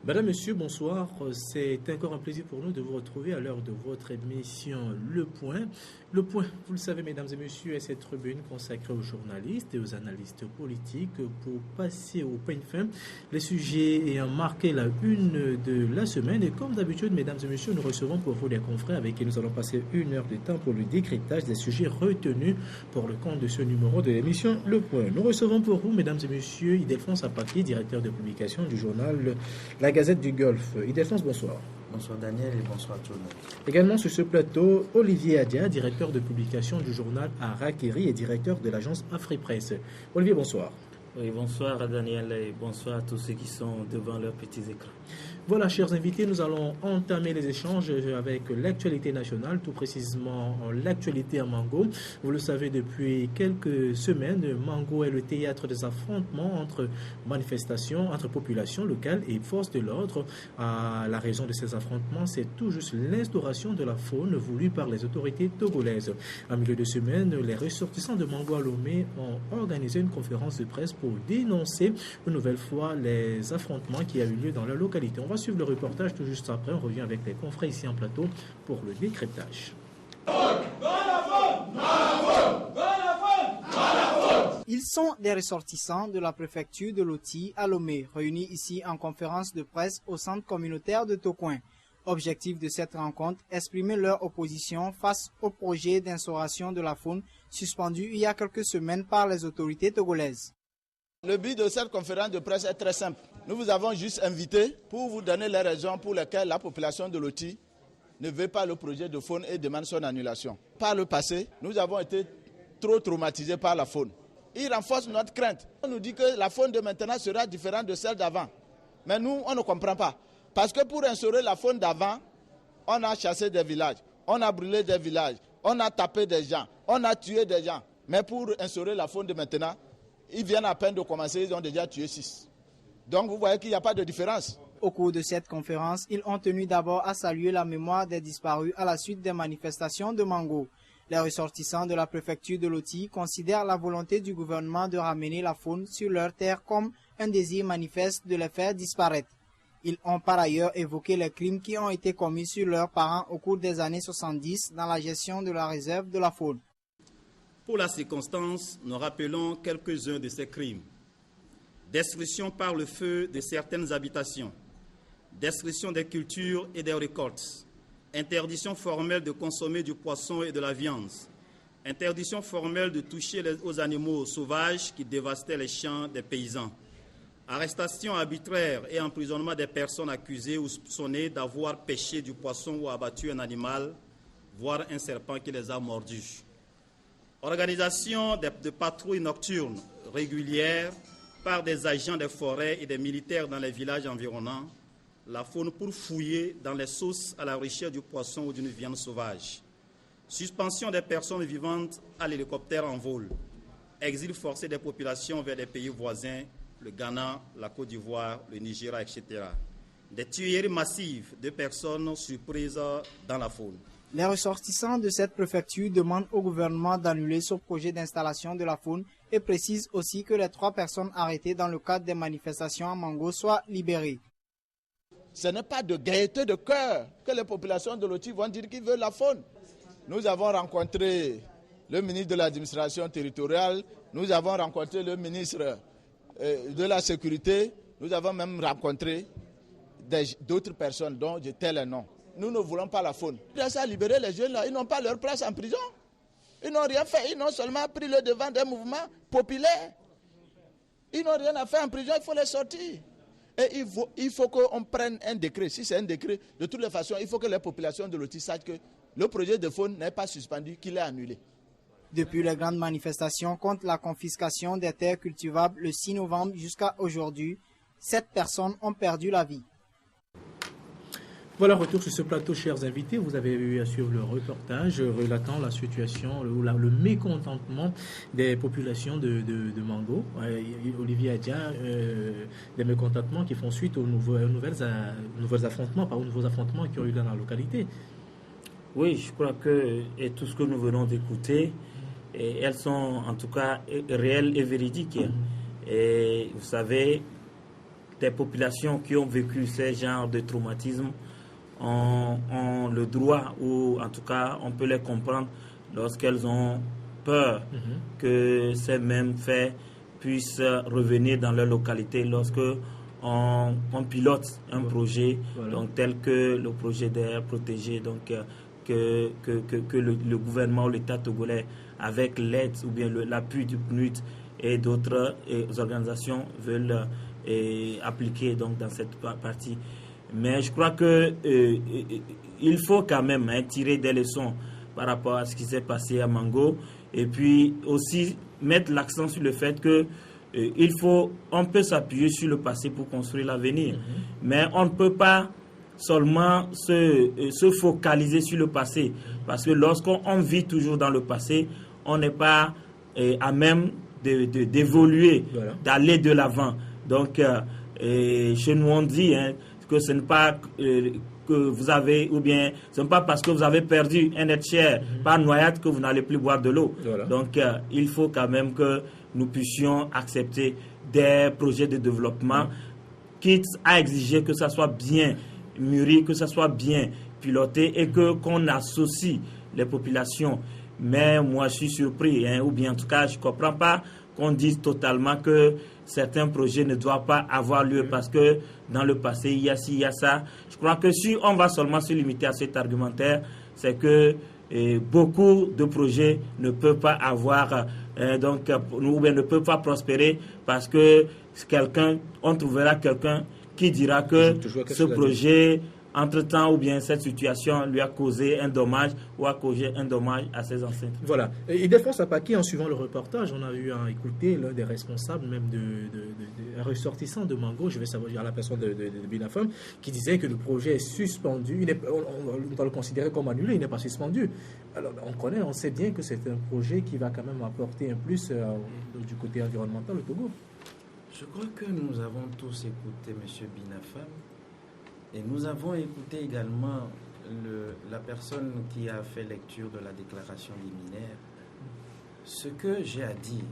Madame, Monsieur, bonsoir. C'est encore un plaisir pour nous de vous retrouver à l'heure de votre émission Le Point. Le Point, vous le savez, mesdames et messieurs, est cette tribune consacrée aux journalistes et aux analystes politiques pour passer au peigne fin les sujets ayant marqué la une de la semaine. Et comme d'habitude, mesdames et messieurs, nous recevons pour vous des confrères avec qui nous allons passer une heure de temps pour le décryptage des sujets retenus pour le compte de ce numéro de l'émission Le Point. Nous recevons pour vous, mesdames et messieurs, Ildefonse Apaki, directeur de publication du journal La Gazette du Golfe. Ildefonse, bonsoir. Bonsoir Daniel et bonsoir tout le monde. Également sur ce plateau, Olivier Adia, directeur de publication du journal Arakiri et directeur de l'agence AfriPresse. Olivier, bonsoir. Oui, bonsoir Daniel et bonsoir à tous ceux qui sont devant leurs petits écrans. Voilà, chers invités, nous allons entamer les échanges avec l'actualité nationale, tout précisément l'actualité à Mango. Vous le savez, depuis quelques semaines, Mango est le théâtre des affrontements entre manifestations, entre populations locales et forces de l'ordre. La raison de ces affrontements, c'est tout juste l'instauration de la faune voulue par les autorités togolaises. En milieu de semaine, les ressortissants de Mango à Lomé ont organisé une conférence de presse pour dénoncer une nouvelle fois les affrontements qui ont eu lieu dans leur localité. On va suivre le reportage tout juste après. On revient avec les confrères ici en plateau pour le décryptage. Ils sont des ressortissants de la préfecture de Loti à Lomé, réunis ici en conférence de presse au centre communautaire de Tokoin. Objectif de cette rencontre, exprimer leur opposition face au projet d'instauration de la faune suspendu il y a quelques semaines par les autorités togolaises. Le but de cette conférence de presse est très simple. Nous vous avons juste invité pour vous donner les raisons pour lesquelles la population de Loti ne veut pas le projet de faune et demande son annulation. Par le passé, nous avons été trop traumatisés par la faune. Il renforce notre crainte. On nous dit que la faune de maintenant sera différente de celle d'avant. Mais nous, on ne comprend pas. Parce que pour instaurer la faune d'avant, on a chassé des villages, on a brûlé des villages, on a tapé des gens, on a tué des gens. Mais pour instaurer la faune de maintenant, ils viennent à peine de commencer, ils ont déjà tué 6. Donc vous voyez qu'il n'y a pas de différence. Au cours de cette conférence, ils ont tenu d'abord à saluer la mémoire des disparus à la suite des manifestations de Mango. Les ressortissants de la préfecture de Loti considèrent la volonté du gouvernement de ramener la faune sur leur terre comme un désir manifeste de les faire disparaître. Ils ont par ailleurs évoqué les crimes qui ont été commis sur leurs parents au cours des années 70 dans la gestion de la réserve de la faune. Pour la circonstance, nous rappelons quelques-uns de ces crimes. Destruction par le feu de certaines habitations, destruction des cultures et des récoltes, interdiction formelle de consommer du poisson et de la viande, interdiction formelle de toucher aux animaux sauvages qui dévastaient les champs des paysans, arrestation arbitraire et emprisonnement des personnes accusées ou soupçonnées d'avoir pêché du poisson ou abattu un animal, voire un serpent qui les a mordus. Organisation de patrouilles nocturnes régulières par des agents des forêts et des militaires dans les villages environnants, la faune pour fouiller dans les sources à la recherche du poisson ou d'une viande sauvage. Suspension des personnes vivantes à l'hélicoptère en vol. Exil forcé des populations vers les pays voisins, le Ghana, la Côte d'Ivoire, le Nigeria, etc. Des tueries massives de personnes surprises dans la faune. Les ressortissants de cette préfecture demandent au gouvernement d'annuler ce projet d'installation de la faune et précisent aussi que les 3 personnes arrêtées dans le cadre des manifestations à Mango soient libérées. Ce n'est pas de gaieté de cœur que les populations de Loti vont dire qu'ils veulent la faune. Nous avons rencontré le ministre de l'administration territoriale, nous avons rencontré le ministre de la sécurité, nous avons même rencontré d'autres personnes dont je tais les noms. Nous ne voulons pas la faune. Ils doivent libérer les jeunes là, ils n'ont pas leur place en prison. Ils n'ont rien fait, ils n'ont seulement pris le devant des mouvements populaires. Ils n'ont rien à faire en prison, il faut les sortir. Et il faut qu'on prenne un décret. Si c'est un décret, de toutes les façons, il faut que les populations de Loti sachent que le projet de faune n'est pas suspendu, qu'il est annulé. Depuis les grandes manifestations contre la confiscation des terres cultivables le 6 novembre jusqu'à aujourd'hui, 7 personnes ont perdu la vie. Voilà, retour sur ce plateau, chers invités. Vous avez eu à suivre le reportage relatant la situation, le mécontentement des populations de Mango. Olivier Adia, des mécontentements qui font suite aux nouveaux affrontements, aux nouveaux affrontements qui ont eu dans la localité. Oui, je crois que et tout ce que nous venons d'écouter, elles sont en tout cas réelles et véridiques. Et vous savez, des populations qui ont vécu ces genres de traumatisme ont le droit, ou en tout cas on peut les comprendre lorsqu'elles ont peur que ces mêmes faits puissent revenir dans leur localité lorsque on pilote un projet, donc tel que le projet d'air protégé, donc que le gouvernement ou l'État togolais, avec l'aide ou bien l'appui du PNUD et d'autres organisations veulent appliquer donc dans cette partie. Mais je crois que il faut quand même tirer des leçons par rapport à ce qui s'est passé à Mango, et puis aussi mettre l'accent sur le fait que on peut s'appuyer sur le passé pour construire l'avenir, mais on ne peut pas seulement se focaliser sur le passé, parce que lorsqu'on vit toujours dans le passé, on n'est pas à même d'évoluer, d'aller de l'avant. Donc chez nous on dit que ce n'est pas que vous avez, ou bien ce n'est pas parce que vous avez perdu un être cher par noyade que vous n'allez plus boire de l'eau. Donc il faut quand même que nous puissions accepter des projets de développement, quitte à exiger que ça soit bien mûri, que ça soit bien piloté et qu'on associe les populations. Mais moi je suis surpris, ou bien en tout cas je ne comprends pas qu'on dise totalement que certains projets ne doivent pas avoir lieu parce que dans le passé il y a ci, il y a ça. Je crois que si on va seulement se limiter à cet argumentaire, c'est que beaucoup de projets ne peuvent pas avoir ou bien ne peuvent pas prospérer parce que on trouvera quelqu'un qui dira que ce projet, entre-temps, ou bien cette situation lui a causé un dommage ou a causé un dommage à ses ancêtres. Voilà. Et Ildefonse Apaki, en suivant le reportage, on a eu à écouter l'un des responsables, même un ressortissant de Mango, je vais savoir à la personne de Binafam, qui disait que le projet est suspendu. On doit le considérer comme annulé, il n'est pas suspendu. Alors, on sait bien que c'est un projet qui va quand même apporter un plus du côté environnemental au Togo. Je crois que nous avons tous écouté M. Binafam. Et nous avons écouté également la personne qui a fait lecture de la déclaration liminaire. Ce que j'ai à dire,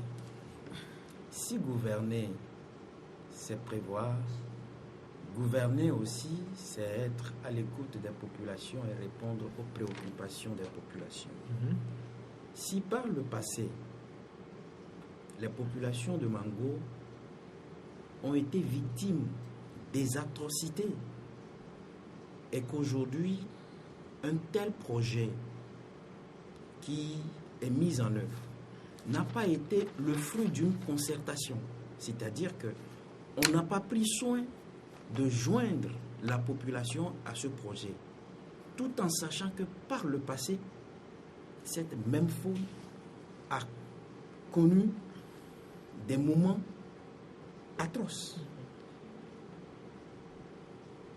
si gouverner, c'est prévoir, gouverner aussi, c'est être à l'écoute des populations et répondre aux préoccupations des populations. Si par le passé, les populations de Mango ont été victimes des atrocités, et qu'aujourd'hui, un tel projet qui est mis en œuvre n'a pas été le fruit d'une concertation. C'est-à-dire qu'on n'a pas pris soin de joindre la population à ce projet, tout en sachant que par le passé, cette même faune a connu des moments atroces.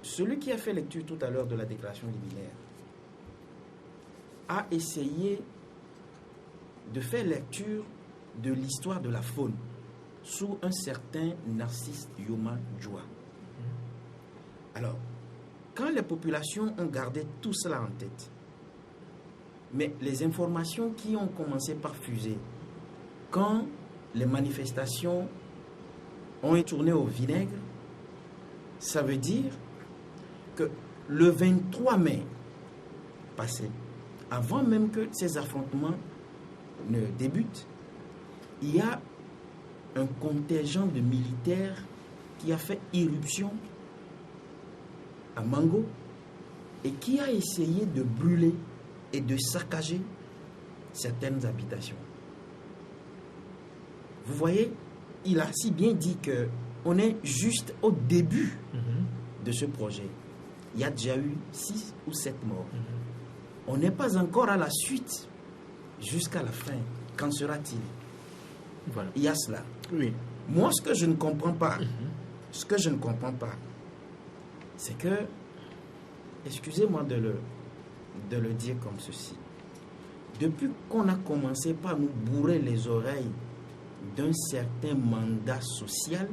Celui qui a fait lecture tout à l'heure de la déclaration liminaire a essayé de faire lecture de l'histoire de la faune sous un certain Narcisse Yoma Djoua. Alors, quand les populations ont gardé tout cela en tête, mais les informations qui ont commencé par fuser, quand les manifestations ont été tournées au vinaigre, ça veut dire que le 23 mai passé, avant même que ces affrontements ne débutent, il y a un contingent de militaires qui a fait irruption à Mango et qui a essayé de brûler et de saccager certaines habitations. Vous voyez, il a si bien dit qu'on est juste au début de ce projet. Il y a déjà eu 6 ou 7 morts. On n'est pas encore à la suite jusqu'à la fin. Qu'en sera-t-il? Voilà. Il y a cela. Oui. Moi, ce que je ne comprends pas, c'est que, excusez-moi de le dire comme ceci, depuis qu'on a commencé par nous bourrer les oreilles d'un certain mandat social,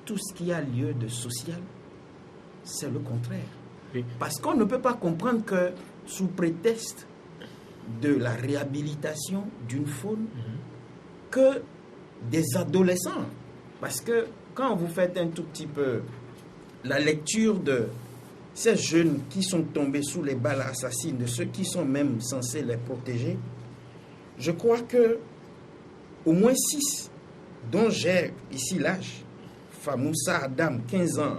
tout ce qui a lieu de social, c'est le contraire. Oui. Parce qu'on ne peut pas comprendre que sous prétexte de la réhabilitation d'une faune, que des adolescents, parce que quand vous faites un tout petit peu la lecture de ces jeunes qui sont tombés sous les balles assassines, de ceux qui sont même censés les protéger, je crois que au moins 6, dont j'ai ici l'âge, Famoussa Adam, 15 ans,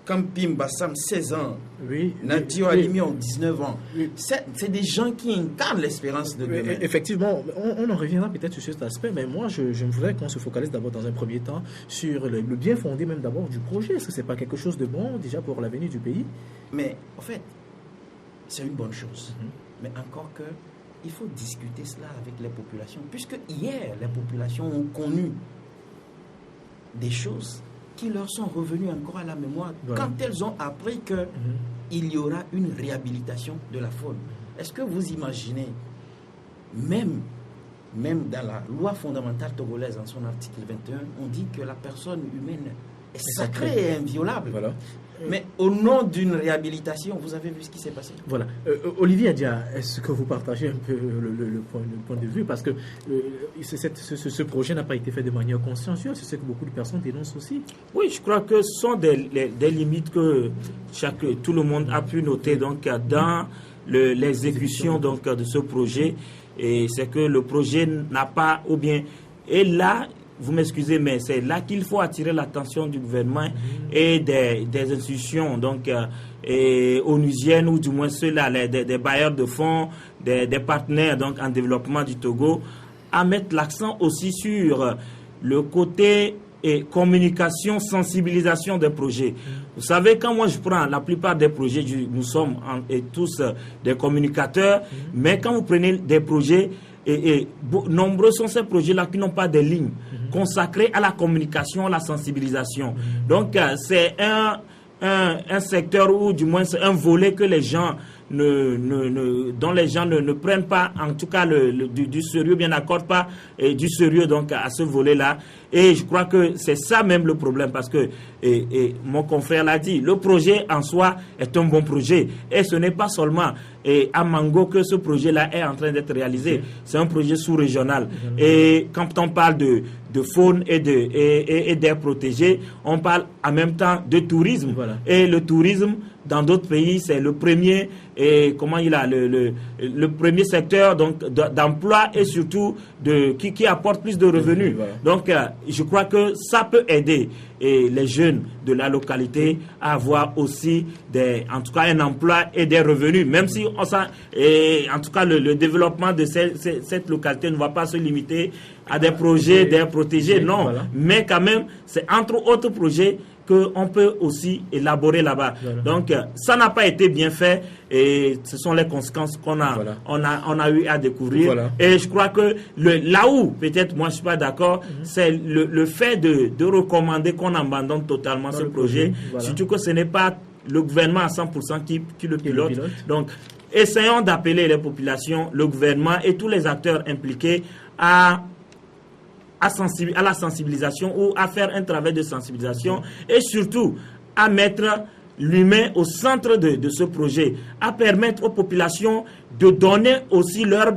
Kampim Bassam, 16 ans, Nadio Alimion, 19 ans. C'est des gens qui incarnent l'espérance de demain. Effectivement, on en reviendra peut-être sur cet aspect, mais moi, je voudrais qu'on se focalise d'abord dans un premier temps sur le bien fondé même d'abord du projet. Est-ce que ce n'est pas quelque chose de bon déjà pour l'avenir du pays? Mais en fait, c'est une bonne chose. Mais encore que, il faut discuter cela avec les populations, puisque hier, les populations ont connu des choses qui leur sont revenues encore à la mémoire quand elles ont appris qu'il y aura une réhabilitation de la faune. Est-ce que vous imaginez, même dans la loi fondamentale togolaise, en son article 21, on dit que la personne humaine est sacrée et inviolable. Mais au nom d'une réhabilitation, vous avez vu ce qui s'est passé. Voilà. Olivier Adia, est-ce que vous partagez un peu le point de vue? Parce que ce projet n'a pas été fait de manière consciencieuse. C'est ce que beaucoup de personnes dénoncent aussi. Oui, je crois que ce sont des limites que tout le monde a pu noter donc, dans l'exécution donc, de ce projet. Et c'est que le projet n'a pas, ou bien, et là, vous m'excusez, mais c'est là qu'il faut attirer l'attention du gouvernement et des institutions donc, onusiennes, ou du moins ceux-là, des bailleurs de fonds, des partenaires donc, en développement du Togo, à mettre l'accent aussi sur le côté communication, sensibilisation des projets. Vous savez, quand moi je prends la plupart des projets, nous sommes tous des communicateurs, mais quand vous prenez des projets, nombreux sont ces projets-là qui n'ont pas de lignes consacrées à la communication, à la sensibilisation. Donc, c'est un secteur, ou du moins c'est un volet que les gens dont les gens ne prennent pas, en tout cas du sérieux, bien n'accordent pas du sérieux donc à ce volet-là. Et je crois que c'est ça même le problème, parce que mon confrère l'a dit, le projet en soi est un bon projet, et ce n'est pas seulement à Mango que ce projet-là est en train d'être réalisé. C'est un projet sous-régional. Et quand on parle de faune et d'air protégé, on parle en même temps de tourisme. Et le tourisme, dans d'autres pays, c'est le premier le premier secteur donc d'emploi, et surtout qui apporte plus de revenus. Donc je crois que ça peut aider les jeunes de la localité à avoir aussi en tout cas un emploi et des revenus, même si en tout cas le développement de cette localité ne va pas se limiter à des projets d'air protégé, non, mais quand même c'est entre autres projets qu'on peut aussi élaborer là-bas. Donc, ça n'a pas été bien fait, et ce sont les conséquences qu'on a eu à découvrir. Et je crois que là où, peut-être, moi je ne suis pas d'accord, c'est le fait de recommander qu'on abandonne totalement ce projet, surtout que ce n'est pas le gouvernement à 100% qui le pilote. Donc, essayons d'appeler les populations, le gouvernement et tous les acteurs impliqués à la sensibilisation, ou à faire un travail de sensibilisation, et surtout à mettre l'humain au centre de ce projet, à permettre aux populations de donner aussi leur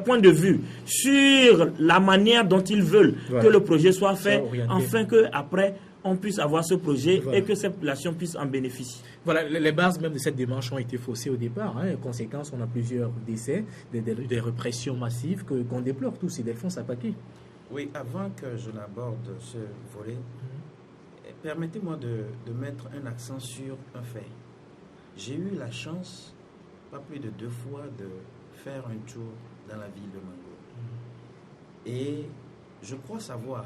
point de vue sur la manière dont ils veulent que le projet soit fait, afin qu'après on puisse avoir ce projet et que ces populations puissent en bénéficier. Voilà, les bases même de cette démarche ont été faussées au départ. Conséquence, on a plusieurs décès, des répressions massives qu'on déplore tous, et des fonds attaqués. Oui, avant que je n'aborde ce volet, permettez-moi de mettre un accent sur un fait. J'ai eu la chance, pas plus de 2 fois, de faire un tour dans la ville de Mango. Et je crois savoir,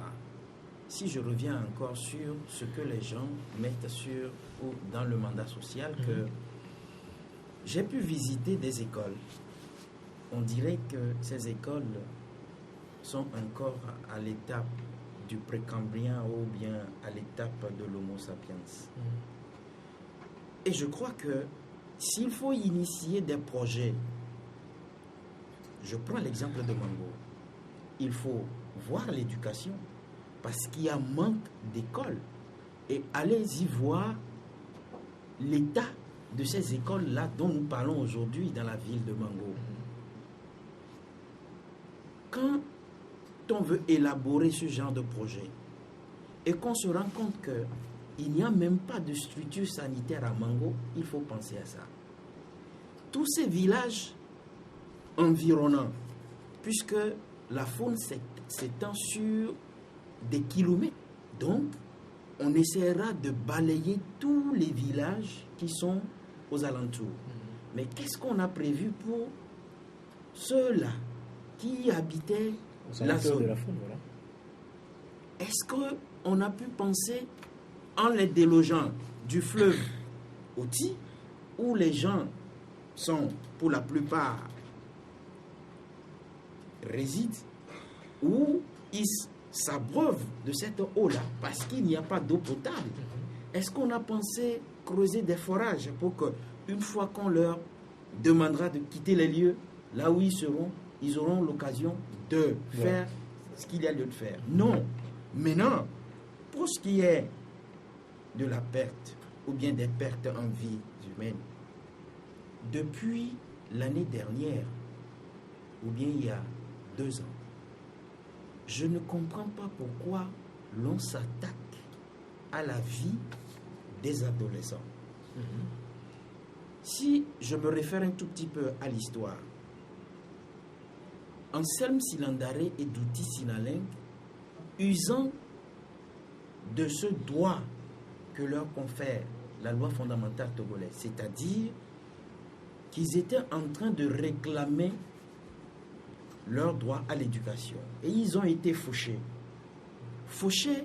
si je reviens encore sur ce que les gens mettent dans le mandat social, que j'ai pu visiter des écoles. On dirait que ces écoles sont encore à l'étape du précambrien, ou bien à l'étape de l'Homo sapiens. Et je crois que s'il faut initier des projets, je prends l'exemple de Mango, il faut voir l'éducation, parce qu'il y a manque d'écoles, et allez-y voir l'état de ces écoles-là dont nous parlons aujourd'hui dans la ville de Mango. Quand on veut élaborer ce genre de projet, et qu'on se rend compte qu'il n'y a même pas de structure sanitaire à Mango, il faut penser à ça. Tous ces villages environnants, puisque la faune s'étend sur des kilomètres, donc on essaiera de balayer tous les villages qui sont aux alentours. Mais qu'est-ce qu'on a prévu pour ceux-là qui habitaient la zone de la faune, voilà. Est-ce qu'on a pu penser en les délogeant du fleuve Oti, où les gens sont pour la plupart résident, où ils s'abreuvent de cette eau-là parce qu'il n'y a pas d'eau potable? Est-ce qu'on a pensé creuser des forages pour que, une fois qu'on leur demandera de quitter les lieux, là où ils seront, ils auront l'occasion de faire ce qu'il y a lieu de faire? Non. Maintenant, pour ce qui est de la perte, ou bien des pertes en vie humaine, depuis l'année dernière, ou bien il y a 2 ans, je ne comprends pas pourquoi l'on s'attaque à la vie des adolescents. Si je me réfère un tout petit peu à l'histoire, Anselme Silandaré et Douti Sinaleng, usant de ce droit que leur confère la loi fondamentale togolaise, c'est-à-dire qu'ils étaient en train de réclamer leur droit à l'éducation. Et ils ont été fauchés. Fauchés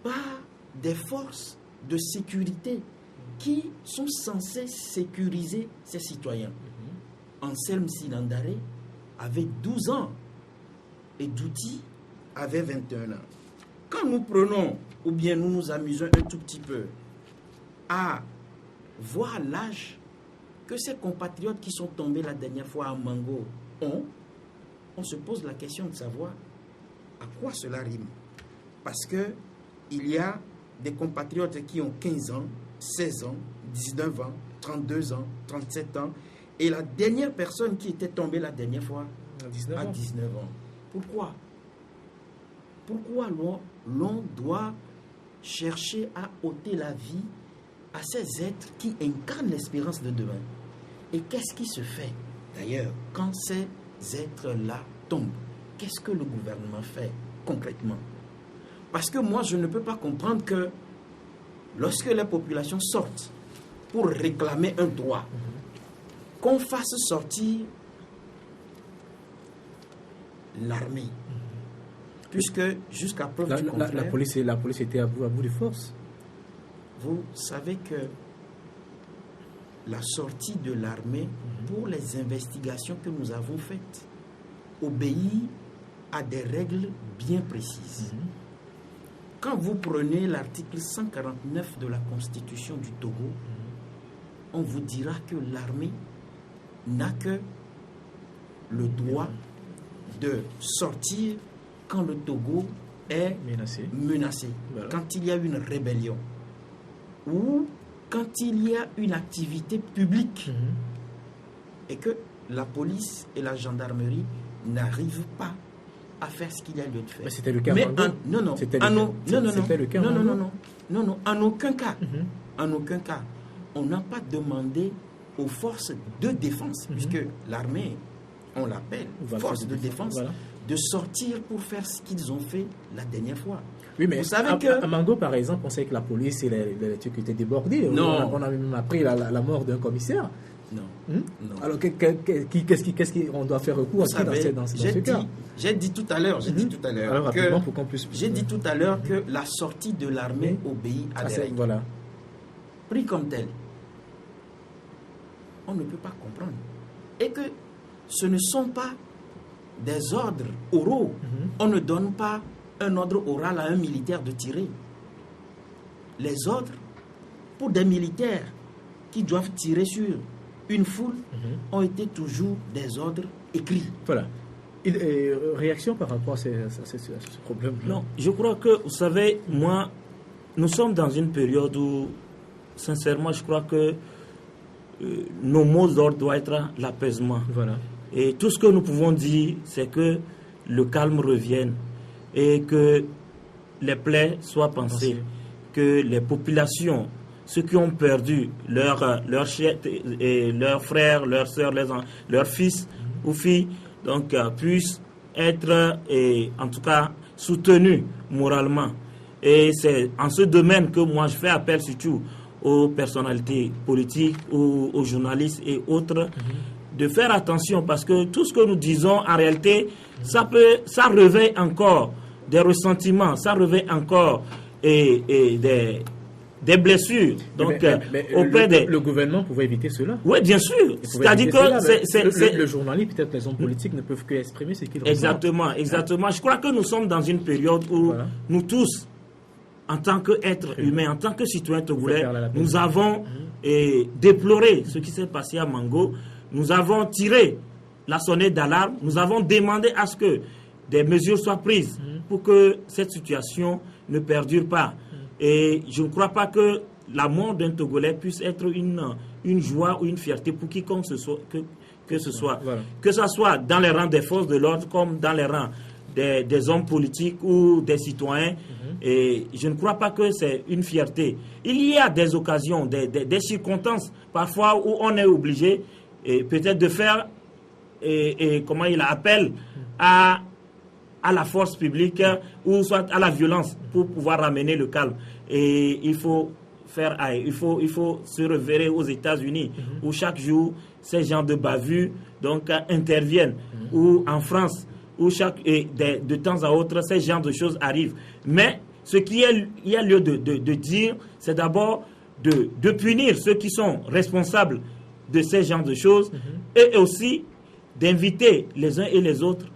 par des forces de sécurité qui sont censées sécuriser ces citoyens. Anselme Silandaré avait 12 ans et Douti avait 21 ans. Quand nous prenons, ou bien nous nous amusons un tout petit peu à voir l'âge que ces compatriotes qui sont tombés la dernière fois à Mango ont, on se pose la question de savoir à quoi cela rime. Parce que il y a des compatriotes qui ont 15 ans, 16 ans, 19 ans, 32 ans, 37 ans. Et la dernière personne qui était tombée la dernière fois a 19 ans. Pourquoi? Pourquoi l'on doit chercher à ôter la vie à ces êtres qui incarnent l'espérance de demain? Et qu'est-ce qui se fait d'ailleurs quand ces êtres-là tombent? Qu'est-ce que le gouvernement fait concrètement? Parce que moi, je ne peux pas comprendre que lorsque les populations sortent pour réclamer un droit, qu'on fasse sortir l'armée. Puisque jusqu'à preuve du contraire... La police était à bout de force. Vous savez que la sortie de l'armée pour les investigations que nous avons faites obéit à des règles bien précises. Quand vous prenez l'article 149 de la Constitution du Togo, on vous dira que l'armée n'a que le droit de sortir quand le Togo est menacé. Voilà. Quand il y a une rébellion ou quand il y a une activité publique et que la police et la gendarmerie n'arrivent pas à faire ce qu'il y a lieu de faire. Mais c'était le cas. Non, en aucun cas. En aucun cas. On n'a pas demandé aux forces de défense, puisque l'armée, on l'appelle force de défense, de sortir pour faire ce qu'ils ont fait la dernière fois. Oui, mais vous savez à Mango, par exemple, on sait que la police et les trucs étaient débordés. Non. On a même appris la mort d'un commissaire. Non. Alors, qu'est-ce qu'on doit faire recours dans ce cas? J'ai dit tout à l'heure, que la sortie de l'armée obéit à des règles. Voilà. Pris comme tel, on ne peut pas comprendre. Et que ce ne sont pas des ordres oraux. On ne donne pas un ordre oral à un militaire de tirer. Les ordres, pour des militaires qui doivent tirer sur une foule, ont été toujours des ordres écrits. Voilà. Réaction par rapport à ce problème? Non, je crois que, vous savez, moi, nous sommes dans une période où, sincèrement, je crois que nos mots d'ordre doivent être l'apaisement. Voilà. Et tout ce que nous pouvons dire, c'est que le calme revienne et que les plaies soient pansées, que les populations, ceux qui ont perdu leurs frères, leurs soeurs, leurs fils ou filles, donc puissent être, en tout cas, soutenus moralement. Et c'est en ce domaine que moi je fais appel surtout aux personnalités politiques, aux journalistes et autres, de faire attention, parce que tout ce que nous disons en réalité, ça réveille encore des ressentiments, ça réveille encore des blessures. Donc, auprès le gouvernement pouvait éviter cela. Oui, bien sûr. C'est-à-dire que le journaliste, peut-être les hommes politiques ne peuvent que exprimer ce qu'ils ressentent. Exactement. Je crois que nous sommes dans une période où nous tous, en tant qu'êtres humains, en tant que citoyens togolais, nous avons déploré ce qui s'est passé à Mango. Nous avons tiré la sonnette d'alarme. Nous avons demandé à ce que des mesures soient prises pour que cette situation ne perdure pas. Et je ne crois pas que la mort d'un Togolais puisse être une joie ou une fierté pour quiconque que ce soit. Voilà. Que ce soit dans les rangs des forces de l'ordre comme dans les rangs des hommes politiques ou des citoyens. Et je ne crois pas que c'est une fierté. Il y a des occasions, des circonstances parfois où on est obligé peut-être de faire comment il appelle à la force publique ou soit à la violence pour pouvoir ramener le calme. Et il faut il faut se référer aux États-Unis où chaque jour ces genres de bavures interviennent, ou en France où de temps à autre ces genres de choses arrivent. Mais ce qu'il y a lieu de dire, c'est d'abord de punir ceux qui sont responsables de ces genres de choses et aussi d'inviter les uns et les autres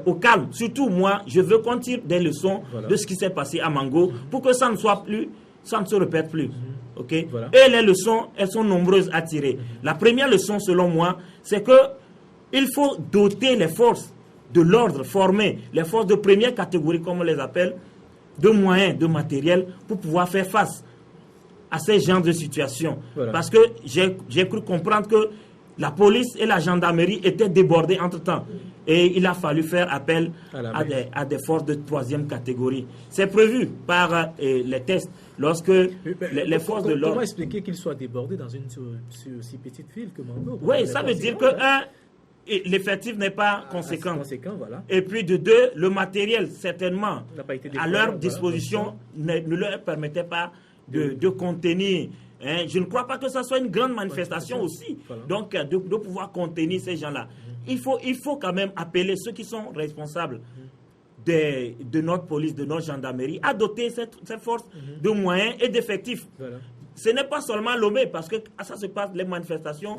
au calme. Surtout moi, je veux qu'on tire des leçons de ce qui s'est passé à Mango pour que ça ne se répète plus. Okay? Voilà. Et les leçons, elles sont nombreuses à tirer. La première leçon, selon moi, c'est que il faut doter les forces de l'ordre, former les forces de première catégorie, comme on les appelle, de moyens, de matériel pour pouvoir faire face à ces genres de situations. Voilà. Parce que j'ai cru comprendre que la police et la gendarmerie étaient débordées entre-temps. Et il a fallu faire appel à des forces de troisième catégorie. C'est prévu par les tests. Lorsque les forces de l'ordre... Comment expliquer qu'ils soient débordés dans une si petite ville que Mango? Oui, ça veut dire que, l'effectif n'est pas conséquent. Voilà. Et puis de deux, le matériel, certainement, à leur disposition, ne leur permettait pas de contenir. Je ne crois pas que ça soit une grande manifestation aussi. Voilà. Donc, de pouvoir contenir ces gens-là. Il faut quand même appeler ceux qui sont responsables de notre police, de notre gendarmerie, à doter cette force de moyens et d'effectifs. Voilà. Ce n'est pas seulement Lomé, parce que ça se passe, les manifestations,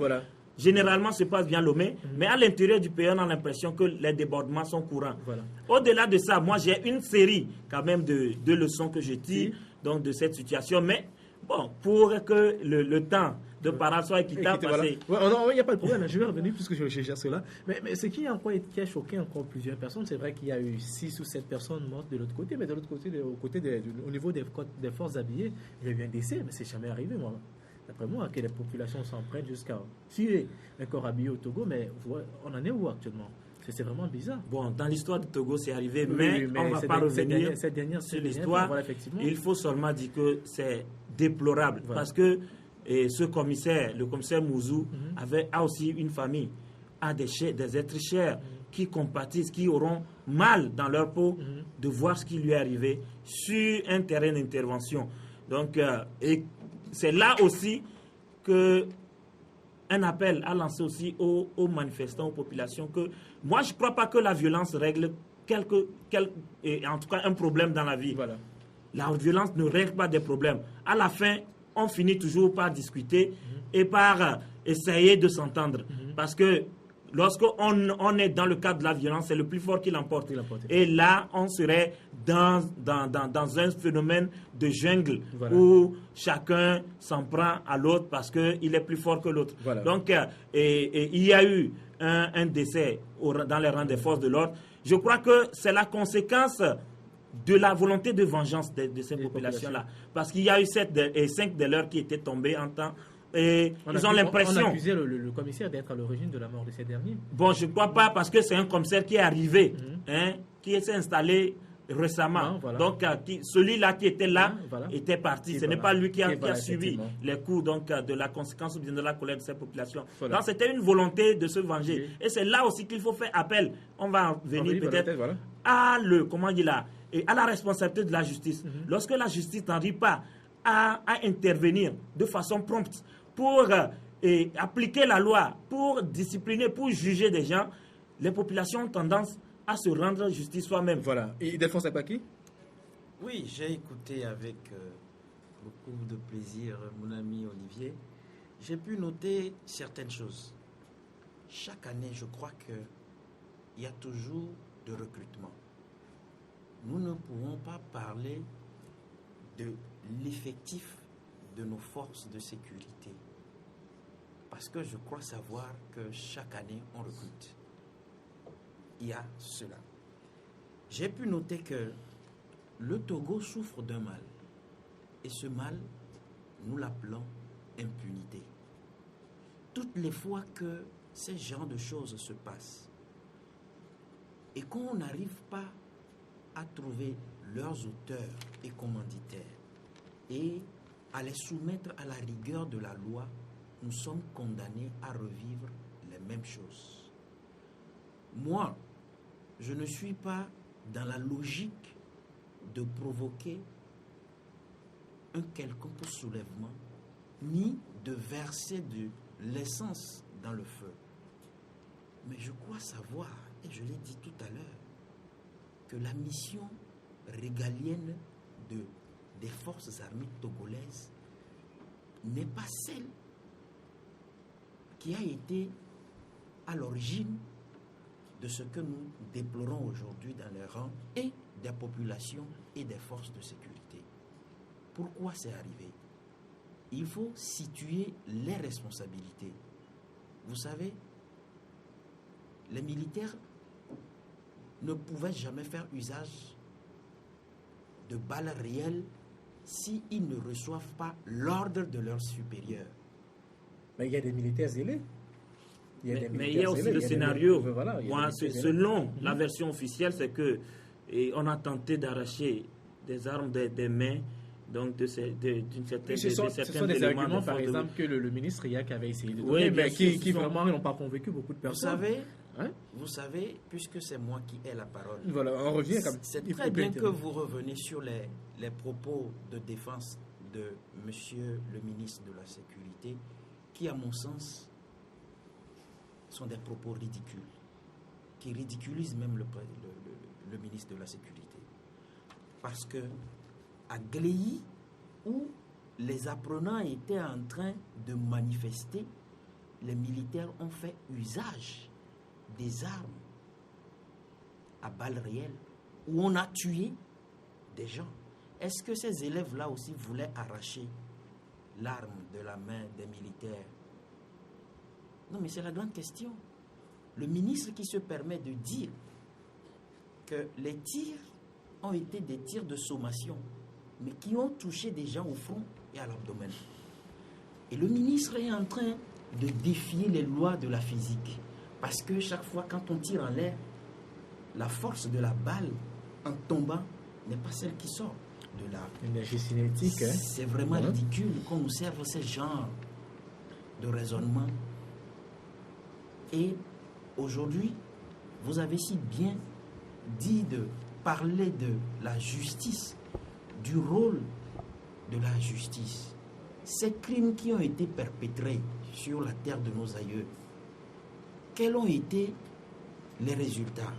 généralement se passent bien Lomé, mais à l'intérieur du pays, on a l'impression que les débordements sont courants. Voilà. Au-delà de ça, moi, j'ai une série quand même de leçons que je tire de cette situation, mais bon, pour que le temps de parole soit équitable. Il n'y a pas de problème, je vais revenir puisque je cherche cela. Mais ce qui a choqué encore plusieurs personnes, c'est vrai qu'il y a eu 6 ou 7 personnes mortes de l'autre côté, mais de l'autre côté, au niveau des forces habillées, il y a eu un décès, mais c'est jamais arrivé, moi. D'après moi, que les populations s'en prennent jusqu'à tuer un corps habillé au Togo, mais on en est où actuellement? C'est vraiment bizarre. Bon, dans l'histoire du Togo, c'est arrivé, mais on ne va pas revenir sur l'histoire. Il faut seulement dire que c'est déplorable, parce que ce commissaire, le commissaire Mouzou, a aussi une famille, a des êtres chers qui compatissent, qui auront mal dans leur peau de voir ce qui lui est arrivé sur un terrain d'intervention. Donc, et c'est là aussi que un appel à lancer aussi aux manifestants, aux populations, que moi je ne crois pas que la violence règle en tout cas un problème dans la vie. Voilà. La violence ne règle pas des problèmes. À la fin, on finit toujours par discuter et par essayer de s'entendre. Parce que lorsqu'on est dans le cadre de la violence, c'est le plus fort qui l'emporte. Et là, on serait dans un phénomène de jungle où chacun s'en prend à l'autre parce qu'il est plus fort que l'autre. Voilà. Donc, il y a eu un décès dans les rangs des forces de l'ordre. Je crois que c'est la conséquence de la volonté de vengeance de ces populations-là. Parce qu'il y a eu 5 de leurs qui étaient tombés en temps. Et ils ont l'impression... On accusait le commissaire d'être à l'origine de la mort de ces derniers. Bon, je ne crois pas, parce que c'est un commissaire qui est arrivé, qui s'est installé récemment. Voilà. Donc, celui-là qui était là Voilà. était parti. Ce n'est pas lui qui a subi les coups de la conséquence ou bien de la colère de ces populations. Voilà. Donc, c'était une volonté de se venger. Oui. Et c'est là aussi qu'il faut faire appel. On va en venir peut-être voilà. à la responsabilité de la justice. Lorsque la justice n'arrive pas à intervenir de façon prompte pour appliquer la loi, pour discipliner, pour juger des gens, les populations ont tendance à se rendre justice soi-même. Voilà. Et Delphonse Abaki? Oui, j'ai écouté avec beaucoup de plaisir mon ami Olivier. J'ai pu noter certaines choses. Chaque année, je crois qu'il y a toujours de recrutement. Nous ne pouvons pas parler de l'effectif de nos forces de sécurité. Parce que je crois savoir que chaque année, on recrute. Il y a cela. J'ai pu noter que le Togo souffre d'un mal. Et ce mal, nous l'appelons impunité. Toutes les fois que ces genres de choses se passent et qu'on n'arrive pas à trouver leurs auteurs et commanditaires et à les soumettre à la rigueur de la loi, nous sommes condamnés à revivre les mêmes choses. Moi, je ne suis pas dans la logique de provoquer un quelconque soulèvement, ni de verser de l'essence dans le feu. Mais je crois savoir, et je l'ai dit tout à l'heure, que la mission régalienne des forces armées togolaises n'est pas celle qui a été à l'origine de ce que nous déplorons aujourd'hui dans les rangs et des populations et des forces de sécurité. Pourquoi c'est arrivé? Il faut situer les responsabilités. Vous savez, les militaires ne pouvaient jamais faire usage de balles réelles s'ils ne reçoivent pas l'ordre de leurs supérieurs. Mais il y a des militaires zélés. Mais il y a aussi le scénario. Selon la version officielle, c'est que on a tenté d'arracher des armes des mains donc d'une certaine. Ce sont des arguments, par exemple, que le ministre Yak avait essayé de donner, mais qui vraiment n'ont pas convaincu beaucoup de personnes. Vous savez, puisque c'est moi qui ai la parole. Voilà, on revient comme c'est très bien que vous revenez sur les propos de défense de Monsieur le ministre de la Sécurité, qui, à mon sens, sont des propos ridicules, qui ridiculisent même le ministre de la Sécurité. Parce que à Gléy, où les apprenants étaient en train de manifester, les militaires ont fait usage des armes à balles réelles, où on a tué des gens. Est-ce que ces élèves-là aussi voulaient arracher l'arme de la main des militaires? Non, mais c'est la grande question. Le ministre qui se permet de dire que les tirs ont été des tirs de sommation, mais qui ont touché des gens au front et à l'abdomen. Et le ministre est en train de défier les lois de la physique. Parce que chaque fois, quand on tire en l'air, la force de la balle, en tombant, n'est pas celle qui sort de la... L'énergie cinétique. C'est vraiment ridicule qu'on nous serve ce genre de raisonnement. Et aujourd'hui, vous avez si bien dit de parler de la justice, du rôle de la justice. Ces crimes qui ont été perpétrés sur la terre de nos aïeux, quels ont été les résultats?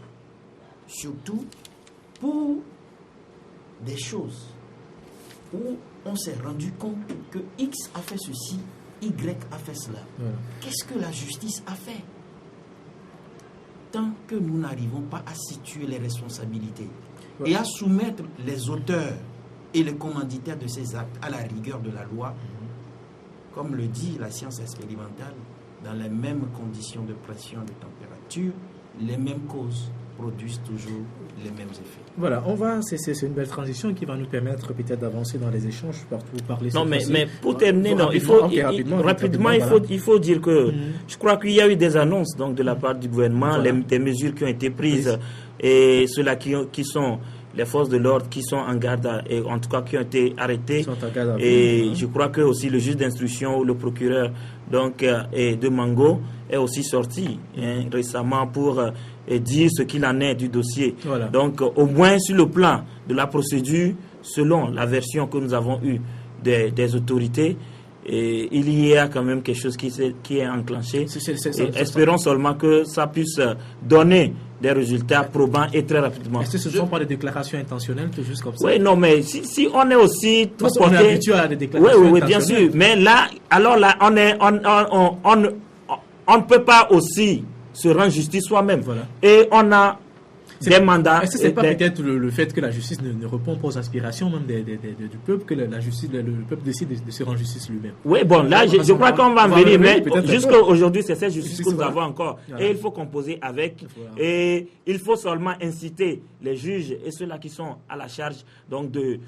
Surtout pour des choses où on s'est rendu compte que X a fait ceci, Y a fait cela. Qu'est-ce que la justice a fait? Tant que nous n'arrivons pas à situer les responsabilités et à soumettre les auteurs et les commanditaires de ces actes à la rigueur de la loi, comme le dit la science expérimentale, dans les mêmes conditions de pression et de température, les mêmes causes produisent toujours les mêmes effets. Voilà, c'est une belle transition qui va nous permettre peut-être d'avancer dans les échanges partout parler. Non, mais pour terminer, non, il faut dire que je crois qu'il y a eu des annonces donc de la part du gouvernement, des mesures qui ont été prises et ceux-là qui les forces de l'ordre qui sont en garde, et en tout cas qui ont été arrêtés. Et je crois que aussi le juge d'instruction, le procureur de Mango est aussi sorti récemment pour dire ce qu'il en est du dossier. Voilà. Donc au moins sur le plan de la procédure, selon la version que nous avons eue des autorités, il y a quand même quelque chose qui est enclenché. Espérons seulement que ça puisse donner des résultats probants et très rapidement. Est-ce que ce ne sont pas des déclarations intentionnelles, tout juste comme ça? Oui, non, mais si on est aussi on est habitué à des déclarations oui, bien sûr. Mais là, on ne peut pas aussi se rendre justice soi-même. Voilà. Et on a des mandats. Est-ce que ce n'est pas peut-être le fait que la justice ne répond pas aux aspirations même du peuple, que la justice, le peuple décide de se rendre justice lui-même? Oui, bon, là, je crois qu'on va en venir, mais jusqu'à aujourd'hui, c'est cette justice que nous avons encore. Voilà. Et il faut composer avec. Voilà. Et il faut seulement inciter les juges et ceux-là qui sont à la charge donc de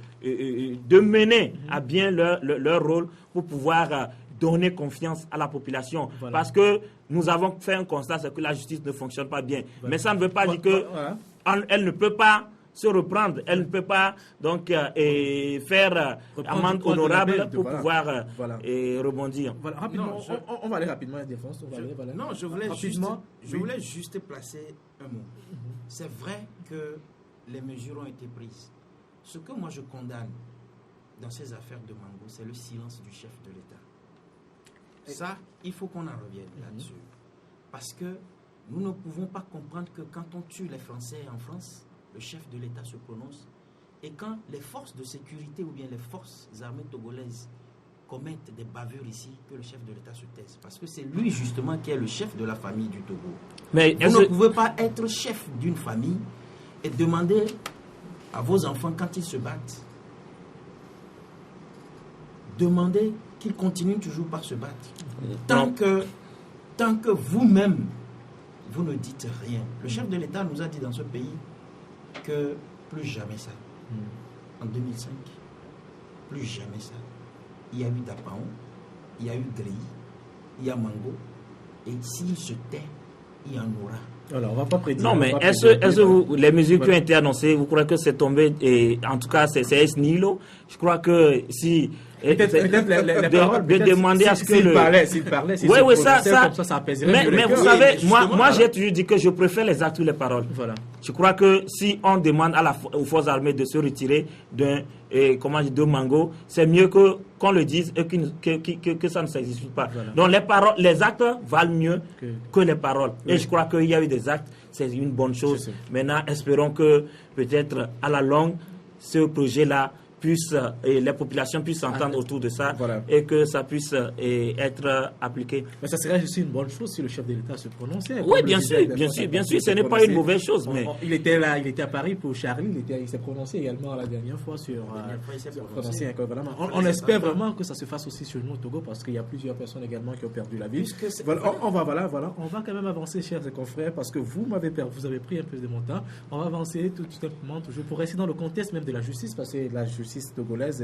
mener à bien leur rôle pour pouvoir donner confiance à la population. Voilà. Parce que nous avons fait un constat, c'est que la justice ne fonctionne pas bien. Voilà. Mais ça ne veut pas dire qu'elle ne peut pas se reprendre. Elle ne peut pas donc faire amende honorable pour pouvoir rebondir. Voilà. Rapidement, on va aller rapidement, Défense. Non, je voulais juste placer un mot. C'est vrai que les mesures ont été prises. Ce que moi je condamne dans ces affaires de Mango, c'est le silence du chef de l'État. Ça, il faut qu'on en revienne là-dessus. Parce que nous ne pouvons pas comprendre que quand on tue les Français en France, le chef de l'État se prononce. Et quand les forces de sécurité ou bien les forces armées togolaises commettent des bavures ici, que le chef de l'État se taise. Parce que c'est lui justement qui est le chef de la famille du Togo. Mais vous ne pouvez pas être chef d'une famille et demander à vos enfants quand ils se battent, demandez qu'ils continuent toujours par se battre. Tant que vous-même, vous ne dites rien. Le chef de l'État nous a dit dans ce pays que plus jamais ça. En 2005, plus jamais ça. Il y a eu Dapaon, il y a eu Grey, il y a Mango, et s'il se tait, il y en aura. Alors, on va pas prédire. Non, mais est-ce que les mesures qui ont été annoncées, vous croyez que c'est tombé, et en tout cas, c'est nihilo? Je crois que si... de demander à ce que s'il parlait, oui, ça apaiserait. Mais vous savez, moi j'ai toujours dit que je préfère les actes ou les paroles. Voilà. Je crois que si on demande aux forces armées de se retirer de Mango, c'est mieux qu'on le dise et que ça ne s'exécute pas. Voilà. Donc les actes valent mieux que les paroles. Oui. Et je crois qu'il y a eu des actes, c'est une bonne chose. Maintenant, espérons que peut-être à la longue, ce projet-là et les populations puissent s'entendre autour de ça, et que ça puisse être appliqué. Mais ça serait juste une bonne chose si le chef de l'État se prononçait. Oui, bien sûr, ce n'est pas une mauvaise chose. Mais il était là, il était à Paris pour Charlie, il s'est prononcé également la dernière fois sur on espère vraiment que ça se fasse aussi sur nous au Togo, parce qu'il y a plusieurs personnes également qui ont perdu la vie. On va quand même avancer, chers confrères, parce que vous avez pris un peu de mon temps. On va avancer tout simplement toujours pour rester dans le contexte même de la justice, parce que la justice togolaise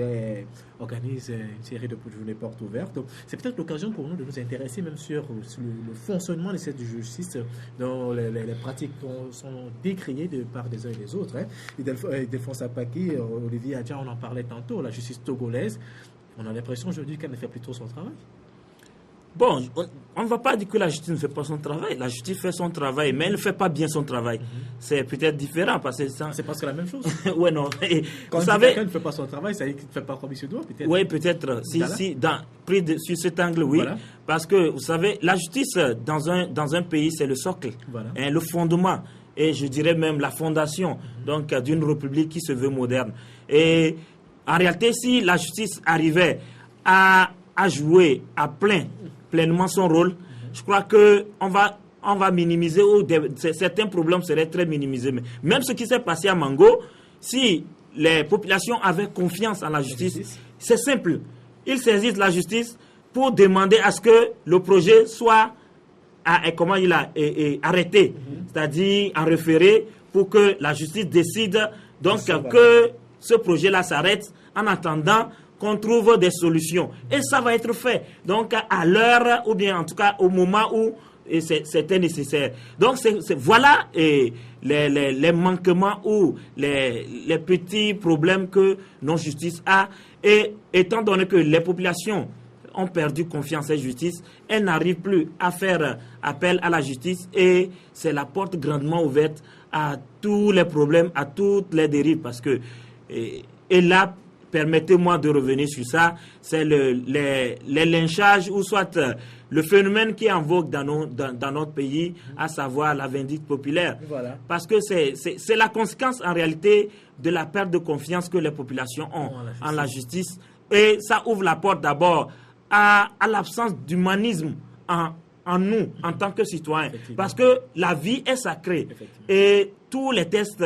organise une série de journées portes ouvertes. C'est peut-être l'occasion pour nous de nous intéresser même sur le fonctionnement de cette justice, dont les pratiques sont décriées de part des uns et des autres. Delphonse Apaki, Olivier Adja, on en parlait tantôt, la justice togolaise, on a l'impression aujourd'hui qu'elle ne fait plus trop son travail. Bon, on ne va pas dire que la justice ne fait pas son travail. La justice fait son travail, mais elle ne fait pas bien son travail. C'est peut-être différent. C'est parce que la même chose. Oui, non. Quand vous savez, quelqu'un ne fait pas son travail, ça veut dire qu'il ne fait pas comme il se doit, peut-être. Oui, peut-être. Sur cet angle, oui. Voilà. Parce que, vous savez, la justice dans un pays, c'est le socle, le fondement, et je dirais même la fondation donc d'une république qui se veut moderne. Et en réalité, si la justice arrivait à jouer pleinement son rôle, je crois qu'on va minimiser, ou certains problèmes seraient très minimisés. Mais même ce qui s'est passé à Mango, si les populations avaient confiance en la justice, c'est simple. Ils saisissent la justice pour demander à ce que le projet soit arrêté, c'est-à-dire en référé, pour que la justice décide donc que ce projet-là s'arrête en attendant qu'on trouve des solutions. Et ça va être fait. Donc, à l'heure, ou bien en tout cas au moment où et c'était nécessaire. Donc voilà les manquements ou les petits problèmes que non-justice a. Et étant donné que les populations ont perdu confiance en justice, elles n'arrivent plus à faire appel à la justice et c'est la porte grandement ouverte à tous les problèmes, à toutes les dérives. Parce que, et là, permettez-moi de revenir sur ça, c'est les lynchages ou soit le phénomène qui est en vogue dans notre pays, à savoir la vindicte populaire. Voilà. Parce que c'est la conséquence en réalité de la perte de confiance que les populations ont en la justice. Et ça ouvre la porte d'abord à l'absence d'humanisme en nous, en tant que citoyens. Parce que la vie est sacrée. Et tous les textes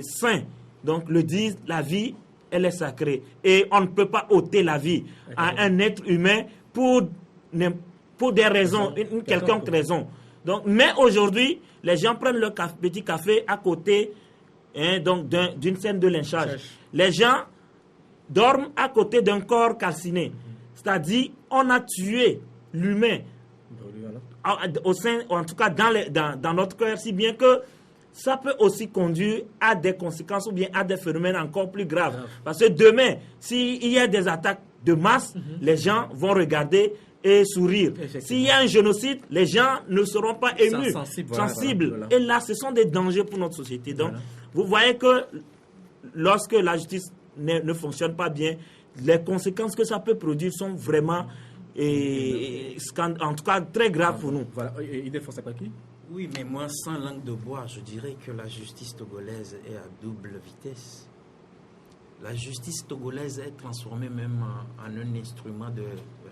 saints donc, le disent, la vie, elle est sacrée. Et on ne peut pas ôter la vie à un être humain pour des raisons, une quelconque raison. Donc, mais aujourd'hui, les gens prennent leur petit café à côté donc d'une scène de lynchage. Les gens dorment à côté d'un corps calciné. C'est-à-dire, on a tué l'humain au sein, en tout cas dans notre cœur, si bien que ça peut aussi conduire à des conséquences ou bien à des phénomènes encore plus graves. Parce que demain, s'il y a des attaques de masse, les gens vont regarder et sourire. S'il y a un génocide, les gens ne seront pas émus, sensibles. Voilà. Et là, ce sont des dangers pour notre société. Donc, vous voyez que lorsque la justice ne fonctionne pas bien, les conséquences que ça peut produire sont vraiment, en tout cas, très graves pour nous. Voilà. Ildefonse Akpaki ? Oui, mais moi, sans langue de bois, je dirais que la justice togolaise est à double vitesse. La justice togolaise est transformée même en un instrument de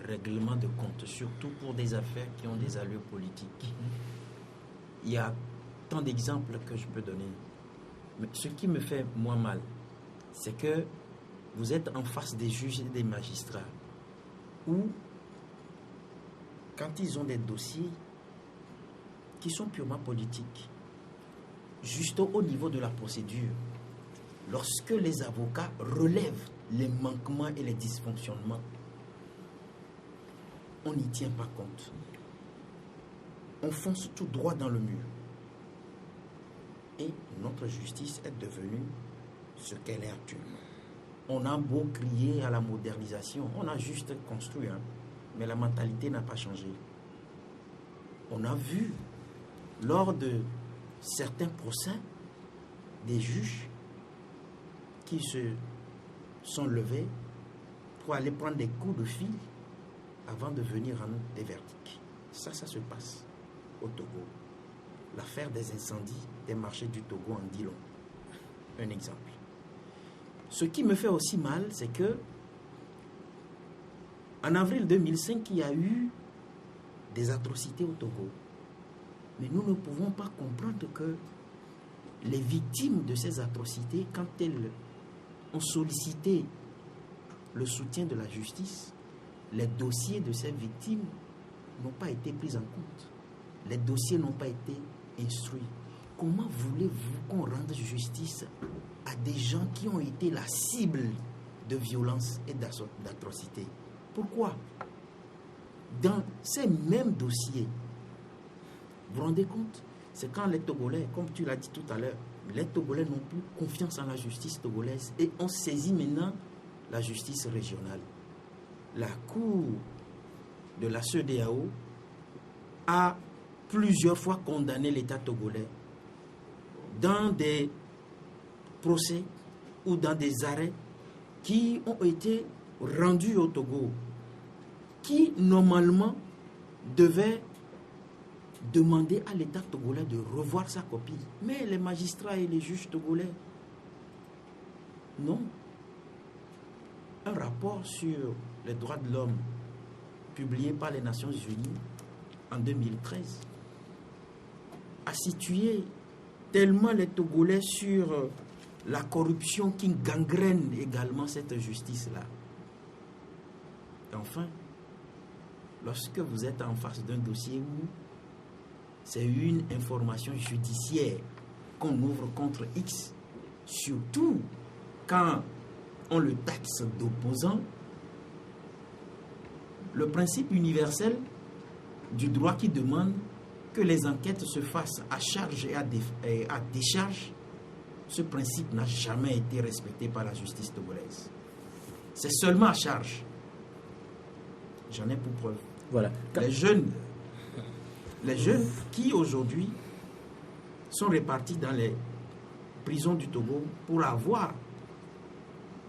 règlement de compte, surtout pour des affaires qui ont des allures politiques. Il y a tant d'exemples que je peux donner. Mais ce qui me fait moins mal, c'est que vous êtes en face des juges et des magistrats où, quand ils ont des dossiers qui sont purement politiques, juste au niveau de la procédure, lorsque les avocats relèvent les manquements et les dysfonctionnements, on n'y tient pas compte. On fonce tout droit dans le mur. Et notre justice est devenue ce qu'elle est actuellement. On a beau crier à la modernisation, on a juste construit, mais la mentalité n'a pas changé. On a vu, lors de certains procès, des juges qui se sont levés pour aller prendre des coups de fil avant de venir rendre des verdicts. Ça se passe au Togo. L'affaire des incendies des marchés du Togo en dit long. Un exemple. Ce qui me fait aussi mal, c'est que en avril 2005, il y a eu des atrocités au Togo. Mais nous ne pouvons pas comprendre que les victimes de ces atrocités, quand elles ont sollicité le soutien de la justice, les dossiers de ces victimes n'ont pas été pris en compte. Les dossiers n'ont pas été instruits. Comment voulez-vous qu'on rende justice à des gens qui ont été la cible de violences et d'atrocités? Pourquoi? Dans ces mêmes dossiers, vous vous rendez compte? C'est quand les Togolais, comme tu l'as dit tout à l'heure, les Togolais n'ont plus confiance en la justice togolaise et on saisit maintenant la justice régionale. La Cour de la CEDEAO a plusieurs fois condamné l'État togolais dans des procès ou dans des arrêts qui ont été rendus au Togo, qui normalement devaient demander à l'État togolais de revoir sa copie. Mais les magistrats et les juges togolais, non. Un rapport sur les droits de l'homme publié par les Nations Unies en 2013 a situé tellement les Togolais sur la corruption qui gangrène également cette justice-là. Et enfin, lorsque vous êtes en face d'un dossier où c'est une information judiciaire qu'on ouvre contre X, surtout quand on le taxe d'opposant, le principe universel du droit qui demande que les enquêtes se fassent à charge et à décharge, ce principe n'a jamais été respecté par la justice togolaise. C'est seulement à charge. J'en ai pour preuve. Voilà. Les jeunes qui aujourd'hui sont répartis dans les prisons du Togo pour avoir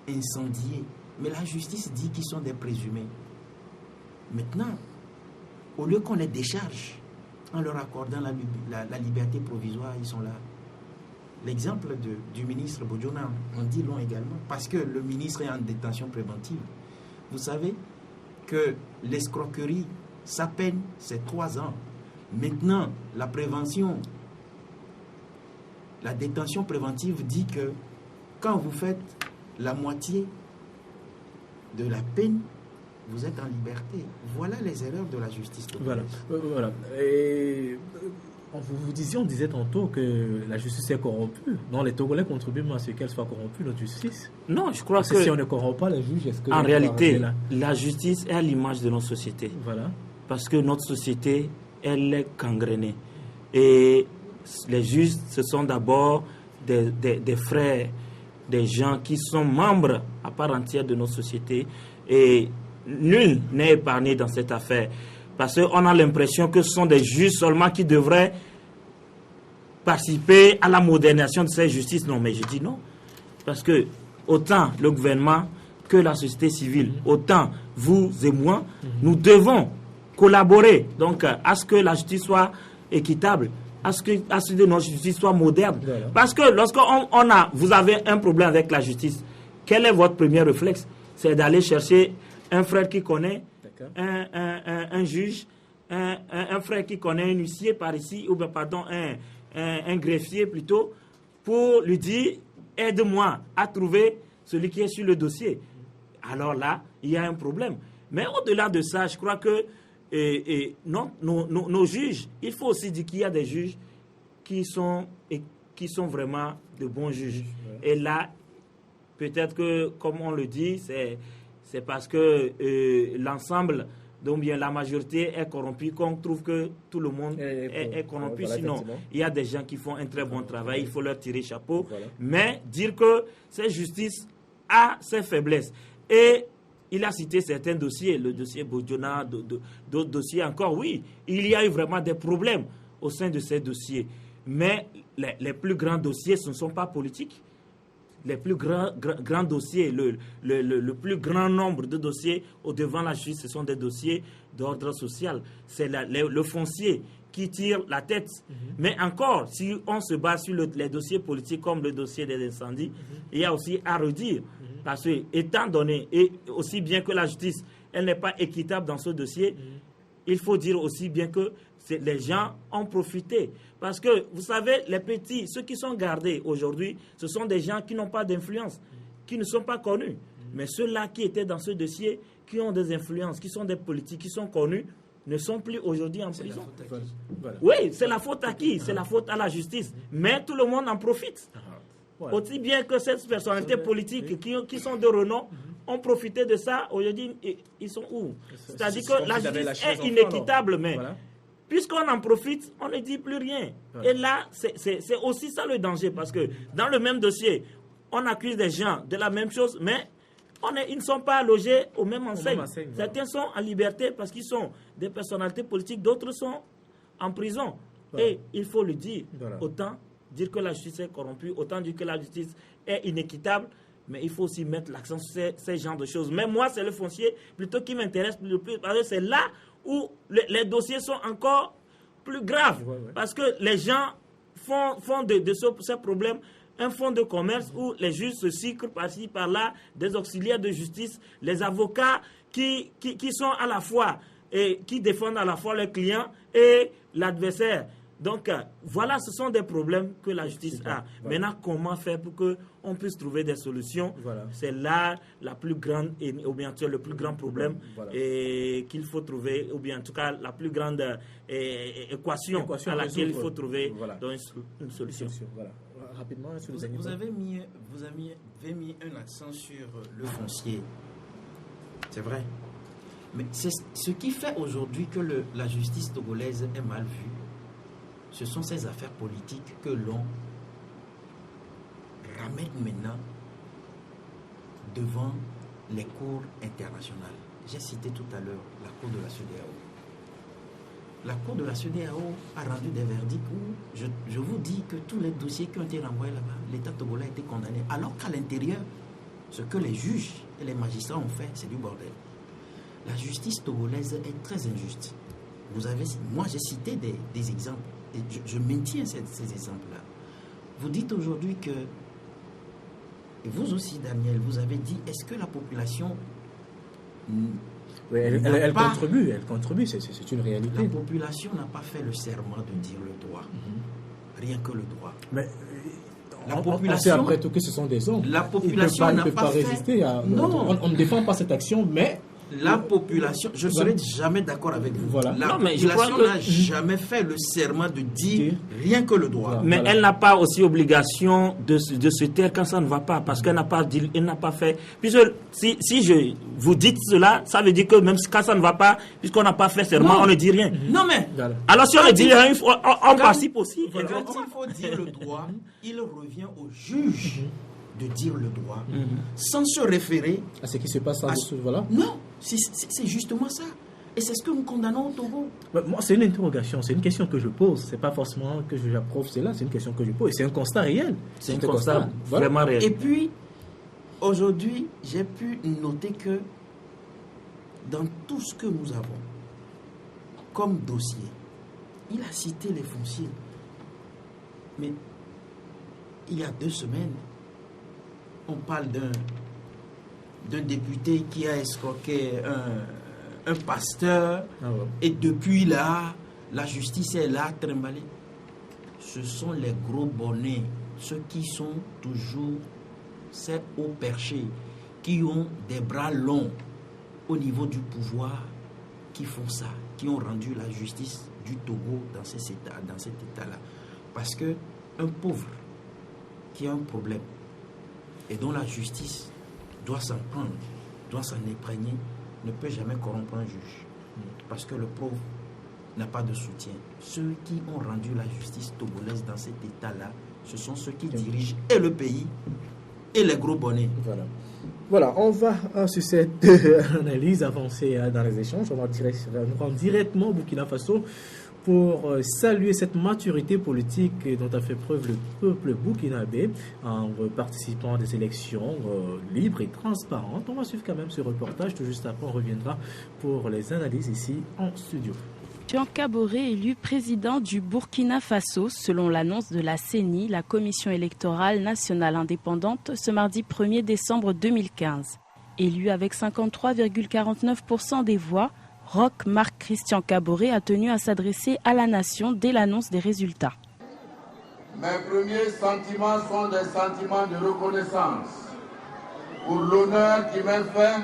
incendié. Mais la justice dit qu'ils sont des présumés. Maintenant, au lieu qu'on les décharge en leur accordant la liberté provisoire, ils sont là. L'exemple du ministre Bojona en dit long également, parce que le ministre est en détention préventive. Vous savez que l'escroquerie, sa peine, c'est 3 ans. Maintenant, la prévention, la détention préventive dit que quand vous faites la moitié de la peine, vous êtes en liberté. Voilà les erreurs de la justice. Voilà. Et on disait tantôt que la justice est corrompue. Non, les Togolais contribuent à ce qu'elle soit corrompue, notre justice. Non, je crois que si on ne corrompt pas les juges, est-ce que... En réalité, la justice est à l'image de notre société. Voilà. Parce que notre société, elle est gangrénée. Et les juges, ce sont d'abord des frères, des gens qui sont membres à part entière de notre société. Et nul n'est épargné dans cette affaire. Parce qu'on a l'impression que ce sont des juges seulement qui devraient participer à la modernisation de cette justice. Non, mais je dis non. Parce que autant le gouvernement que la société civile, autant vous et moi, nous devons collaborer donc à ce que la justice soit équitable, à ce que notre justice soit moderne. Voilà. Parce que lorsque vous avez un problème avec la justice, quel est votre premier réflexe? C'est d'aller chercher un frère qui connaît un juge, un frère qui connaît un huissier par ici, ou bien pardon, un greffier plutôt, pour lui dire aide-moi à trouver celui qui est sur le dossier. Alors là, il y a un problème. Mais au-delà de ça, je crois que nos juges, il faut aussi dire qu'il y a des juges qui sont vraiment de bons juges. Ouais. Et là, peut-être que, comme on le dit, c'est parce que l'ensemble, donc bien la majorité est corrompue, qu'on trouve que tout le monde est corrompu. Voilà, sinon, il y a des gens qui font un très bon travail, il faut leur tirer chapeau. Voilà. Mais dire que cette justice a ses faiblesses. Et il a cité certains dossiers, le dossier Bojona, d'autres dossiers encore. Oui, il y a eu vraiment des problèmes au sein de ces dossiers. Mais les plus grands dossiers, ce ne sont pas politiques. Les plus grands dossiers, le plus grand nombre de dossiers au-devant la justice, ce sont des dossiers d'ordre social. C'est le foncier qui tire la tête. Mais encore, si on se base sur les dossiers politiques comme le dossier des incendies, il y a aussi à redire. Parce que, étant donné, et aussi bien que la justice, elle n'est pas équitable dans ce dossier, il faut dire aussi bien que les gens ont profité. Parce que, vous savez, les petits, ceux qui sont gardés aujourd'hui, ce sont des gens qui n'ont pas d'influence, qui ne sont pas connus. Mais ceux-là qui étaient dans ce dossier, qui ont des influences, qui sont des politiques, qui sont connus, ne sont plus aujourd'hui en prison. Voilà. Oui, c'est la faute à qui? C'est la faute à la justice. Mais tout le monde en profite. Voilà. Aussi bien que ces personnalités politiques qui sont de renom ont profité de ça, aujourd'hui, ils sont où? C'est-à-dire que la justice est inéquitable, mais voilà. Puisqu'on en profite, on ne dit plus rien. Voilà. Et là, c'est aussi ça le danger, parce que dans le même dossier, on accuse des gens de la même chose, mais ils ne sont pas logés au même enseigne. Certains sont en liberté parce qu'ils sont des personnalités politiques, d'autres sont en prison. Voilà. Et il faut le dire, autant dire que la justice est corrompue, autant dire que la justice est inéquitable, mais il faut aussi mettre l'accent sur ces genres de choses. Mais moi, c'est le foncier plutôt qui m'intéresse le plus, parce que c'est là où les dossiers sont encore plus graves. Parce que les gens font de ce problème un fonds de commerce où les juges se cyclent par-ci, par-là, des auxiliaires de justice, les avocats qui sont à la fois et qui défendent à la fois le client et l'adversaire. Donc, voilà, ce sont des problèmes que la justice a. Voilà. Maintenant, comment faire pour qu'on puisse trouver des solutions? Voilà. C'est là la plus grande, ou bien le plus grand problème qu'il faut trouver, ou bien en tout cas la plus grande équation à laquelle il faut trouver une solution. Voilà. Rapidement, vous avez mis un accent sur le foncier. C'est vrai. Mais c'est ce qui fait aujourd'hui que la justice togolaise est mal vue. Ce sont ces affaires politiques que l'on ramène maintenant devant les cours internationales. J'ai cité tout à l'heure la Cour de la CEDEAO. La Cour de la CEDEAO a rendu des verdicts où je vous dis que tous les dossiers qui ont été renvoyés là-bas, l'État togolais a été condamné. Alors qu'à l'intérieur, ce que les juges et les magistrats ont fait, c'est du bordel. La justice togolaise est très injuste. Moi, j'ai cité des exemples. Et je maintiens ces exemples-là. Vous dites aujourd'hui que, et vous aussi, Daniel, vous avez dit, est-ce que la population... Oui, elle contribue, c'est une réalité. La population n'a pas fait le serment de dire le droit. Rien que le droit. Mais la population, on sait après tout que ce sont des hommes. La population n'a pas fait... résister on ne défend pas cette action, mais... La population, je ne serai jamais d'accord avec vous. Voilà. La population n'a jamais fait le serment de dire rien que le droit. Mais elle n'a pas aussi obligation de se taire quand ça ne va pas, parce qu'elle n'a pas fait. Puisque si vous dites cela, ça veut dire que même quand ça ne va pas, puisqu'on n'a pas fait serment, on ne dit rien. Non mais. Alors si on ne dit rien, on participe aussi. Quand il faut dire le droit, il revient au juge de dire le droit, sans se référer à ce qui se passe voilà. Non, c'est justement ça. Et c'est ce que nous condamnons au Togo. Moi, c'est une interrogation, c'est une question que je pose. C'est pas forcément que j'approuve cela, c'est une question que je pose. Et c'est un constat réel. C'est un constat vraiment réel. Et puis, aujourd'hui, j'ai pu noter que dans tout ce que nous avons comme dossier, il a cité les fonciers. Mais il y a 2 semaines, on parle d'un député qui a escroqué un pasteur. Et depuis là, la justice est là, trimballée. Ce sont les gros bonnets, ceux qui sont toujours ces hauts perchés, qui ont des bras longs au niveau du pouvoir, qui font ça, qui ont rendu la justice du Togo dans cet état-là. Parce que un pauvre qui a un problème et dont la justice doit s'en prendre, doit s'en épargner, ne peut jamais corrompre un juge. Parce que le pauvre n'a pas de soutien. Ceux qui ont rendu la justice togolaise dans cet état-là, ce sont ceux qui dirigent et le pays et les gros bonnets. Voilà, on va sur cette analyse avancer dans les échanges. On va nous rendre directement au Burkina Faso pour saluer cette maturité politique dont a fait preuve le peuple burkinabé en participant à des élections libres et transparentes. On va suivre quand même ce reportage. Tout juste après, on reviendra pour les analyses ici en studio. Christian Kaboré élu président du Burkina Faso, selon l'annonce de la CENI, la Commission électorale nationale indépendante, ce mardi 1er décembre 2015. Élu avec 53,49% des voix, Roch Marc Christian Kaboré a tenu à s'adresser à la nation dès l'annonce des résultats. Mes premiers sentiments sont des sentiments de reconnaissance pour l'honneur qui m'est fait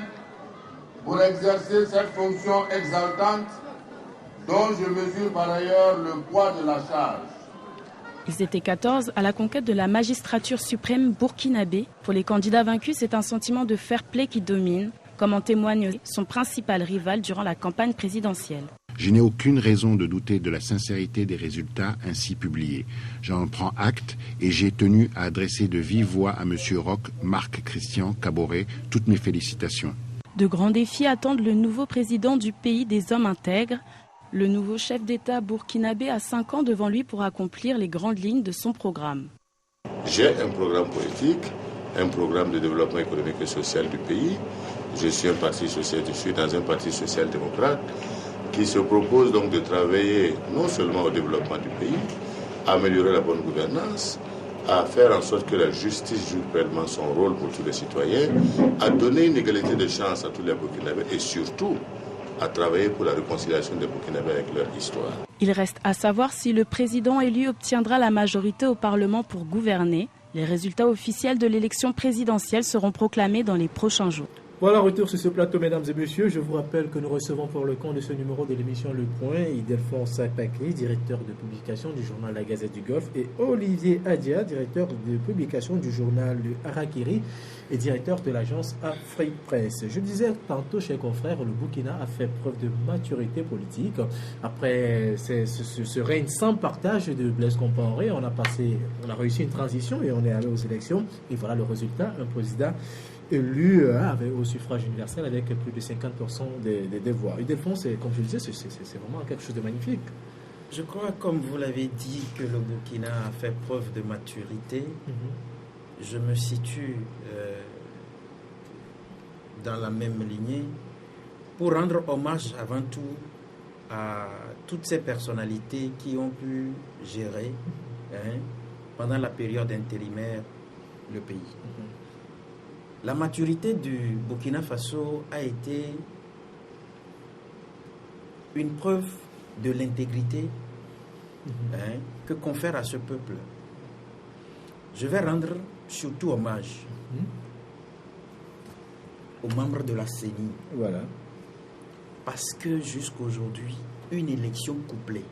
pour exercer cette fonction exaltante dont je mesure par ailleurs le poids de la charge. Ils étaient 14 à la conquête de la magistrature suprême burkinabé. Pour les candidats vaincus, c'est un sentiment de fair play qui domine, comme en témoigne son principal rival durant la campagne présidentielle. Je n'ai aucune raison de douter de la sincérité des résultats ainsi publiés. J'en prends acte et j'ai tenu à adresser de vive voix à M. Roch Marc Christian Kaboré toutes mes félicitations. De grands défis attendent le nouveau président du pays des hommes intègres. Le nouveau chef d'État burkinabé a 5 ans devant lui pour accomplir les grandes lignes de son programme. J'ai un programme politique, un programme de développement économique et social du pays. Je suis dans un parti social-démocrate qui se propose donc de travailler non seulement au développement du pays, à améliorer la bonne gouvernance, à faire en sorte que la justice joue pleinement son rôle pour tous les citoyens, à donner une égalité de chance à tous les Burkinabés et surtout à travailler pour la réconciliation des Burkinabés avec leur histoire. Il reste à savoir si le président élu obtiendra la majorité au Parlement pour gouverner. Les résultats officiels de l'élection présidentielle seront proclamés dans les prochains jours. Voilà, retour sur ce plateau, mesdames et messieurs. Je vous rappelle que nous recevons pour le compte de ce numéro de l'émission Le Point, Ildefonse Akpakli, directeur de publication du journal La Gazette du Golfe, et Olivier Adia, directeur de publication du journal Harakiri et directeur de l'agence Afrique Presse. Je disais tantôt, chers confrères, le Burkina a fait preuve de maturité politique. Après ce règne sans partage de Blaise Compaoré, on a réussi une transition et on est allé aux élections. Et voilà le résultat, un président élu au suffrage universel avec plus de 50% des voix. Ildefonse, comme je le disais, c'est vraiment quelque chose de magnifique. Je crois, comme vous l'avez dit, que le Burkina a fait preuve de maturité. Je me situe dans la même lignée pour rendre hommage avant tout à toutes ces personnalités qui ont pu gérer pendant la période intérimaire le pays. La maturité du Burkina Faso a été une preuve de l'intégrité que confère à ce peuple. Je vais rendre surtout hommage aux membres de la CENI. Voilà. Parce que jusqu'aujourd'hui, une élection couplée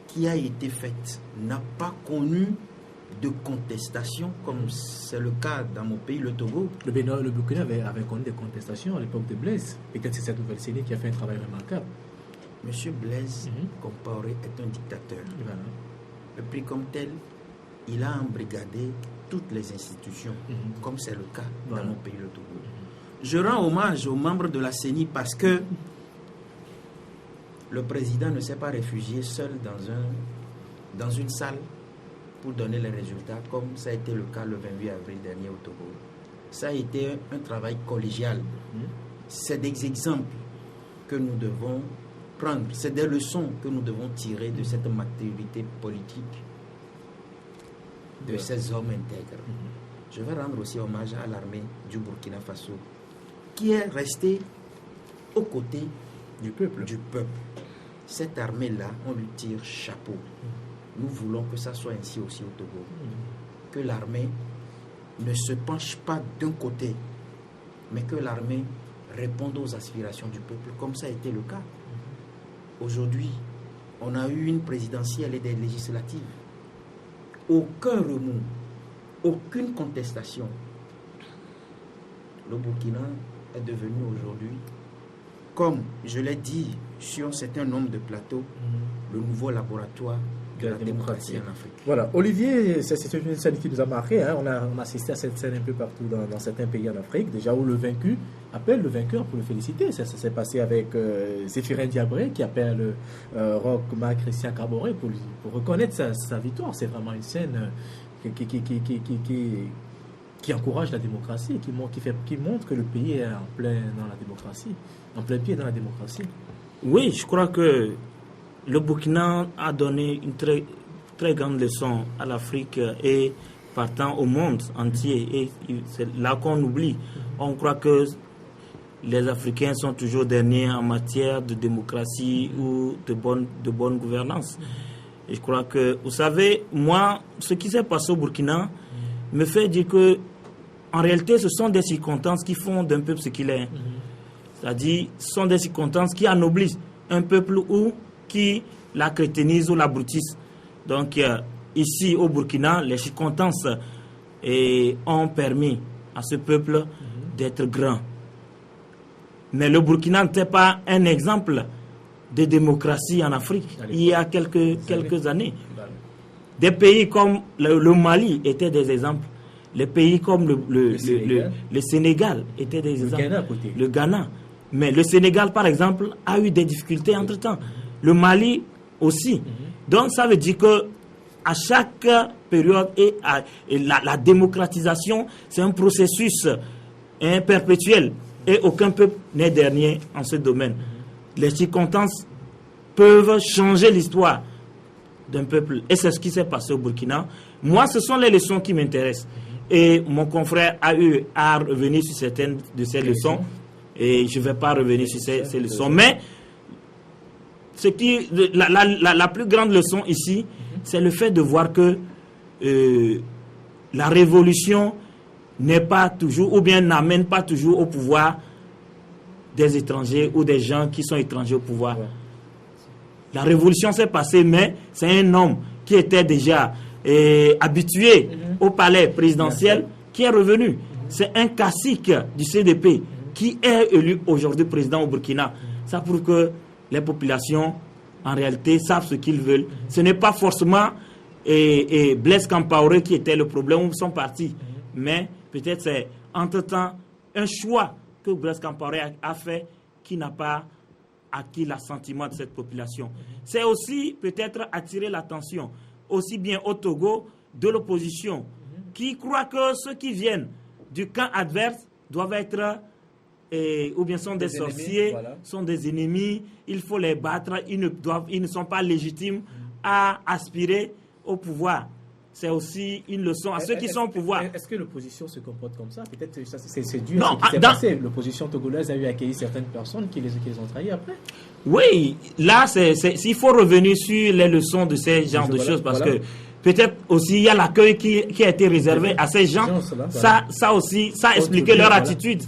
qui a été faite n'a pas connu de contestation, comme c'est le cas dans mon pays, le Togo. Le Burkina avait connu des contestations à l'époque de Blaise. Peut-être c'est cette nouvelle CENI qui a fait un travail remarquable. Monsieur Blaise Compaoré est un dictateur. Voilà. Et puis comme tel, il a embrigadé toutes les institutions, comme c'est le cas dans mon pays, le Togo. Je rends hommage aux membres de la CENI parce que le président ne s'est pas réfugié seul dans une salle pour donner les résultats, comme ça a été le cas le 28 avril dernier au Togo. Ça a été un travail collégial. C'est des exemples que nous devons prendre, c'est des leçons que nous devons tirer de cette maturité politique de ces hommes intègres. Je vais rendre aussi hommage à l'armée du Burkina Faso, qui est restée aux côtés du peuple. Cette armée-là, on lui tire chapeau. Nous voulons que ça soit ainsi aussi au Togo. Que l'armée ne se penche pas d'un côté, mais que l'armée réponde aux aspirations du peuple, comme ça a été le cas. Aujourd'hui, on a eu une présidentielle et des législatives. Aucun remous, aucune contestation. Le Burkina est devenu aujourd'hui, comme je l'ai dit sur un certain nombre de plateaux, le nouveau laboratoire de la démocratie en Afrique. Voilà, Olivier, c'est une scène qui nous a marqué. On a assisté à cette scène un peu partout dans certains pays en Afrique, déjà où le vaincu appelle le vainqueur pour le féliciter. Ça s'est passé avec Zéphirin Diabré qui appelle Roch Marc Christian Kaboré pour reconnaître sa victoire. C'est vraiment une scène qui encourage la démocratie, qui montre que le pays est en plein pied dans la démocratie. Oui, je crois que le Burkina a donné une très, très grande leçon à l'Afrique et partant au monde entier. Et c'est là qu'on oublie. On croit que les Africains sont toujours derniers en matière de démocratie ou de bonne gouvernance. Et je crois que, vous savez, moi, ce qui s'est passé au Burkina me fait dire que, en réalité, ce sont des circonstances qui font d'un peuple ce qu'il est. C'est-à-dire, ce sont des circonstances qui anoblissent un peuple ou qui la crétinisent ou l'abrutissent. Donc, ici, au Burkina, les circonstances ont permis à ce peuple d'être grand. Mais le Burkina n'était pas un exemple de démocratie en Afrique il y a quelques années. Des pays comme le Mali étaient des exemples. Les pays comme le Sénégal étaient des exemples. Le Ghana. Mais le Sénégal, par exemple, a eu des difficultés entre-temps. Le Mali aussi. Donc, ça veut dire que à chaque période, la démocratisation, c'est un processus perpétuel. Et aucun peuple n'est dernier en ce domaine. Les circonstances peuvent changer l'histoire d'un peuple. Et c'est ce qui s'est passé au Burkina. Moi, ce sont les leçons qui m'intéressent. Et mon confrère a eu à revenir sur certaines de ces leçons. Et je ne vais pas revenir sur ces leçons. Mais la plus grande leçon ici, c'est le fait de voir que la révolution n'est pas toujours, ou bien n'amène pas toujours au pouvoir des étrangers ou des gens qui sont étrangers au pouvoir. Ouais. La révolution s'est passée, mais c'est un homme qui était déjà habitué au palais présidentiel qui est revenu. C'est un cacique du CDP qui est élu aujourd'hui président au Burkina. Ça prouve que les populations, en réalité, savent ce qu'ils veulent. Ce n'est pas forcément Blaise Compaoré qui était le problème, où ils sont partis. Mais peut-être c'est entre-temps un choix que Blaise Compaoré a fait qui n'a pas acquis l'assentiment de cette population. C'est aussi peut-être attirer l'attention, aussi bien au Togo, de l'opposition, qui croit que ceux qui viennent du camp adverse doivent être, ou bien sont des sorciers, sont des ennemis, il faut les battre, ils ne sont pas légitimes à aspirer au pouvoir. C'est aussi une leçon à ceux qui sont au pouvoir. Est-ce que l'opposition se comporte comme ça? Peut-être que c'est dur ce qui s'est passé. L'opposition togolaise a eu accueilli certaines personnes qui les ont trahis après. Oui, là, il faut revenir sur les leçons de ces genres de choses parce que peut-être aussi il y a l'accueil qui a été réservé à ces gens. Ça aussi, ça a expliqué leur attitude.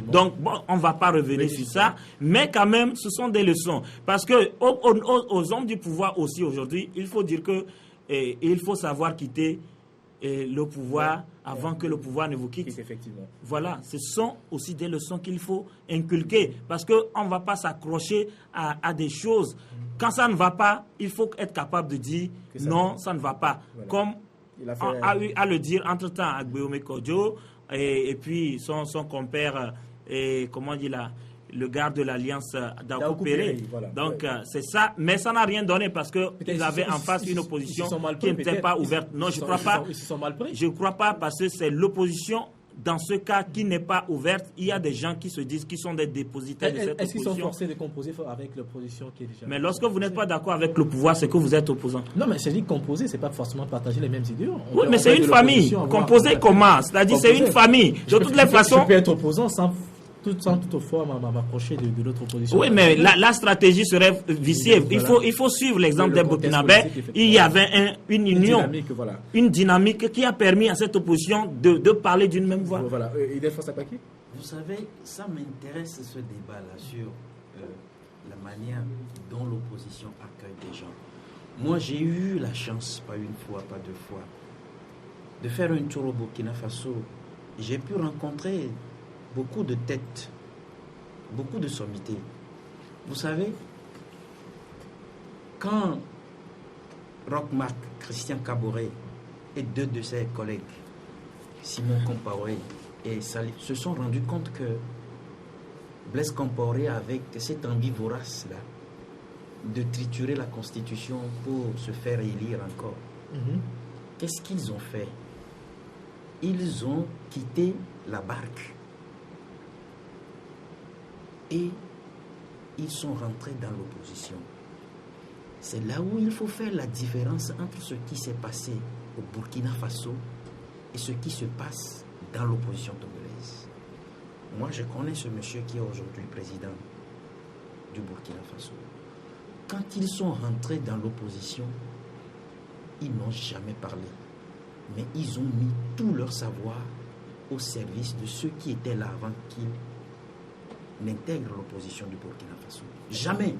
Donc, bon, on ne va pas revenir sur ça. Mais quand même, ce sont des leçons. Parce que aux hommes du pouvoir aussi aujourd'hui, il faut dire que il faut savoir quitter le pouvoir avant que le pouvoir ne vous quitte. Effectivement. Voilà, ce sont aussi des leçons qu'il faut inculquer parce qu'on ne va pas s'accrocher à des choses. Quand ça ne va pas, il faut être capable de dire non, ça ne va pas. Voilà. Comme on a eu à le dire entre-temps à Guillaume Kodjo et puis son compère, comment on dit là, le garde de l'Alliance d'Akou Péré. Voilà. Donc, c'est ça. Mais ça n'a rien donné parce qu'ils avaient en face une opposition qui n'était pas ouverte. Non, je ne crois pas. Ils se sont mal pris. Je ne crois pas parce que c'est l'opposition, dans ce cas, qui n'est pas ouverte. Il y a des gens qui se disent qu'ils sont des dépositaires de cette opposition. Est-ce qu'ils sont forcés de composer avec l'opposition qui est déjà... Mais lorsque vous n'êtes pas d'accord avec le pouvoir, c'est que vous êtes opposant. Non, mais c'est dit composer, c'est pas forcément partager les mêmes idées. Oui, mais c'est une famille. Composer comment? C'est-à-dire c'est une famille. De toutes les façons... Je peux être opposant sans toutefois m'approcher de l'autre opposition. Oui, mais la stratégie serait viciée. Il faut suivre l'exemple des Burkinabés. Il y avait une union, une dynamique qui a permis à cette opposition de parler d'une même voix. Voilà. Vous savez, ça m'intéresse ce débat-là sur la manière dont l'opposition accueille des gens. Moi, j'ai eu la chance, pas une fois, pas deux fois, de faire un tour au Burkina Faso. J'ai pu rencontrer beaucoup de têtes, beaucoup de sommités. Vous savez, quand Roch-Marc Christian Kaboré et deux de ses collègues, Simon Compaoré et Salif, se sont rendus compte que Blaise Compaoré, avec cette envie vorace-là, de triturer la Constitution pour se faire élire encore, qu'est-ce qu'ils ont fait? Ils ont quitté la barque. Et ils sont rentrés dans l'opposition. C'est là où il faut faire la différence entre ce qui s'est passé au Burkina Faso et ce qui se passe dans l'opposition togolaise. Moi, je connais ce monsieur qui est aujourd'hui président du Burkina Faso. Quand ils sont rentrés dans l'opposition, ils n'ont jamais parlé. Mais ils ont mis tout leur savoir au service de ceux qui étaient là avant qu'ils n'intègrent l'opposition du Burkina Faso. Jamais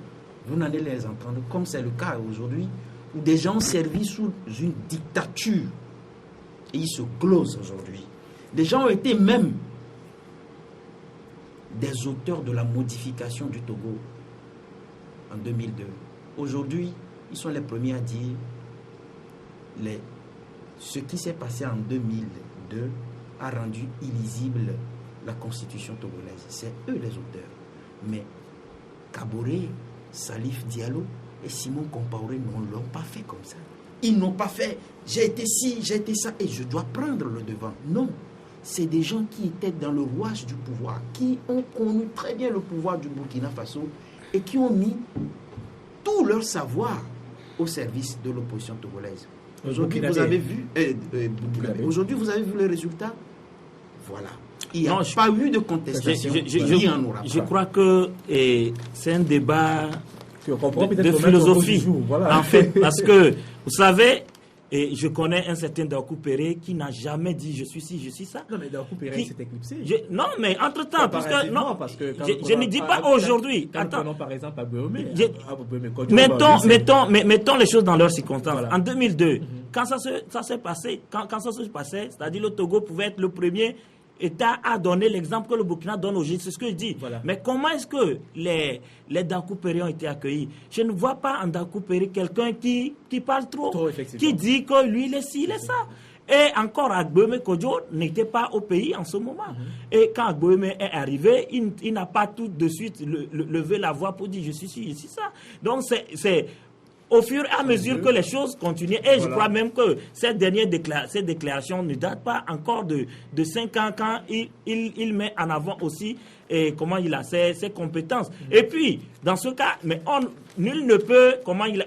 vous n'allez les entendre, comme c'est le cas aujourd'hui, où des gens ont servi sous une dictature et ils se glosent aujourd'hui. Des gens ont été même des auteurs de la modification du Togo en 2002. Aujourd'hui, ils sont les premiers à dire ce qui s'est passé en 2002 a rendu illisible la constitution togolaise. C'est eux les auteurs. Mais Kaboré, Salif Diallo et Simon Compaoré ne l'ont pas fait comme ça. Ils n'ont pas fait j'ai été ci, j'ai été ça et je dois prendre le devant. Non. C'est des gens qui étaient dans le rouage du pouvoir, qui ont connu très bien le pouvoir du Burkina Faso et qui ont mis tout leur savoir au service de l'opposition togolaise. Aujourd'hui, vous avez vu aujourd'hui, vous avez vu les résultats. Voilà. Il n'y a pas eu de contestation. Je crois que c'est un débat de philosophie, voilà. En fait, parce que, vous savez, Et je connais un certain Dakou Péré qui n'a jamais dit je suis ci, je suis ça. Non, mais Dakou Péré s'est éclipsé. Non, mais entre-temps, parce que je ne dis pas aujourd'hui. Attends, par exemple, à Bohomé. Mettons les choses dans leurs circonstances. Voilà. En 2002, quand ça s'est passé, c'est-à-dire le Togo pouvait être le premier État à donner l'exemple que le Burkina donne aujourd'hui, c'est ce que je dis. Voilà. Mais comment est-ce que les Dakou Péré ont été accueillis? Je ne vois pas en Dakou Péré quelqu'un qui parle trop qui dit que lui, il est ci, il est ça. Et encore, Agbouémé Kodjo n'était pas au pays en ce moment. Et quand Agbouémé est arrivé, il n'a pas tout de suite levé la voix pour dire je suis ci, je suis ça. Donc c'est au fur et à mesure que les choses continuent, et je crois même que cette déclaration ne date pas encore de 5 ans, quand il met en avant aussi comment il a ses compétences. Et puis, dans ce cas, nul ne peut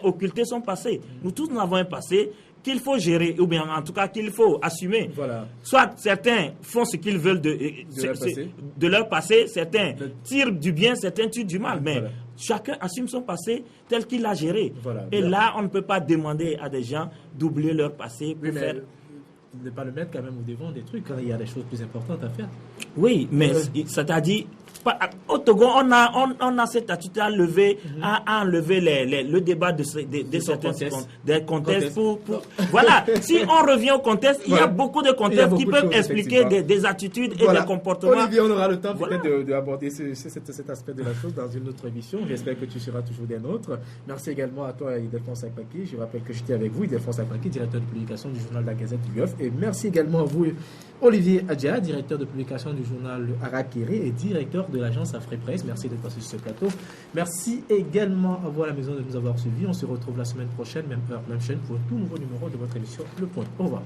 occulter son passé. Nous tous, nous avons un passé qu'il faut gérer, ou bien en tout cas qu'il faut assumer. Voilà. Soit certains font ce qu'ils veulent de leur passé, certains tirent du bien, certains tirent du mal, mais chacun assume son passé tel qu'il l'a géré. Et là, on ne peut pas demander à des gens d'oublier leur passé pour faire... Ne pas le mettre quand même au devant des trucs, quand il y a des choses plus importantes à faire. Oui, mais c'est-à-dire... Au Togo, on a cette attitude à enlever le débat de certains contextes. Voilà, si on revient au contexte, il y a beaucoup de contextes qui peuvent expliquer des attitudes et des comportements. Olivier, on aura le temps peut-être d'aborder cet aspect de la chose dans une autre émission. J'espère que tu seras toujours des nôtres. Merci également à toi, Ildefonse Akpaki. Je rappelle que j'étais avec vous, Ildefonse Akpaki, directeur de publication du journal La Gazette du Golfe. Et merci également à vous, Olivier Adja, directeur de publication du journal Arakiri et directeur de l'agence Afri-Presse. Merci d'être passé sur ce plateau. Merci également à vous à la maison de nous avoir suivis. On se retrouve la semaine prochaine, même heure, même chaîne, pour un tout nouveau numéro de votre émission Le Point. Au revoir.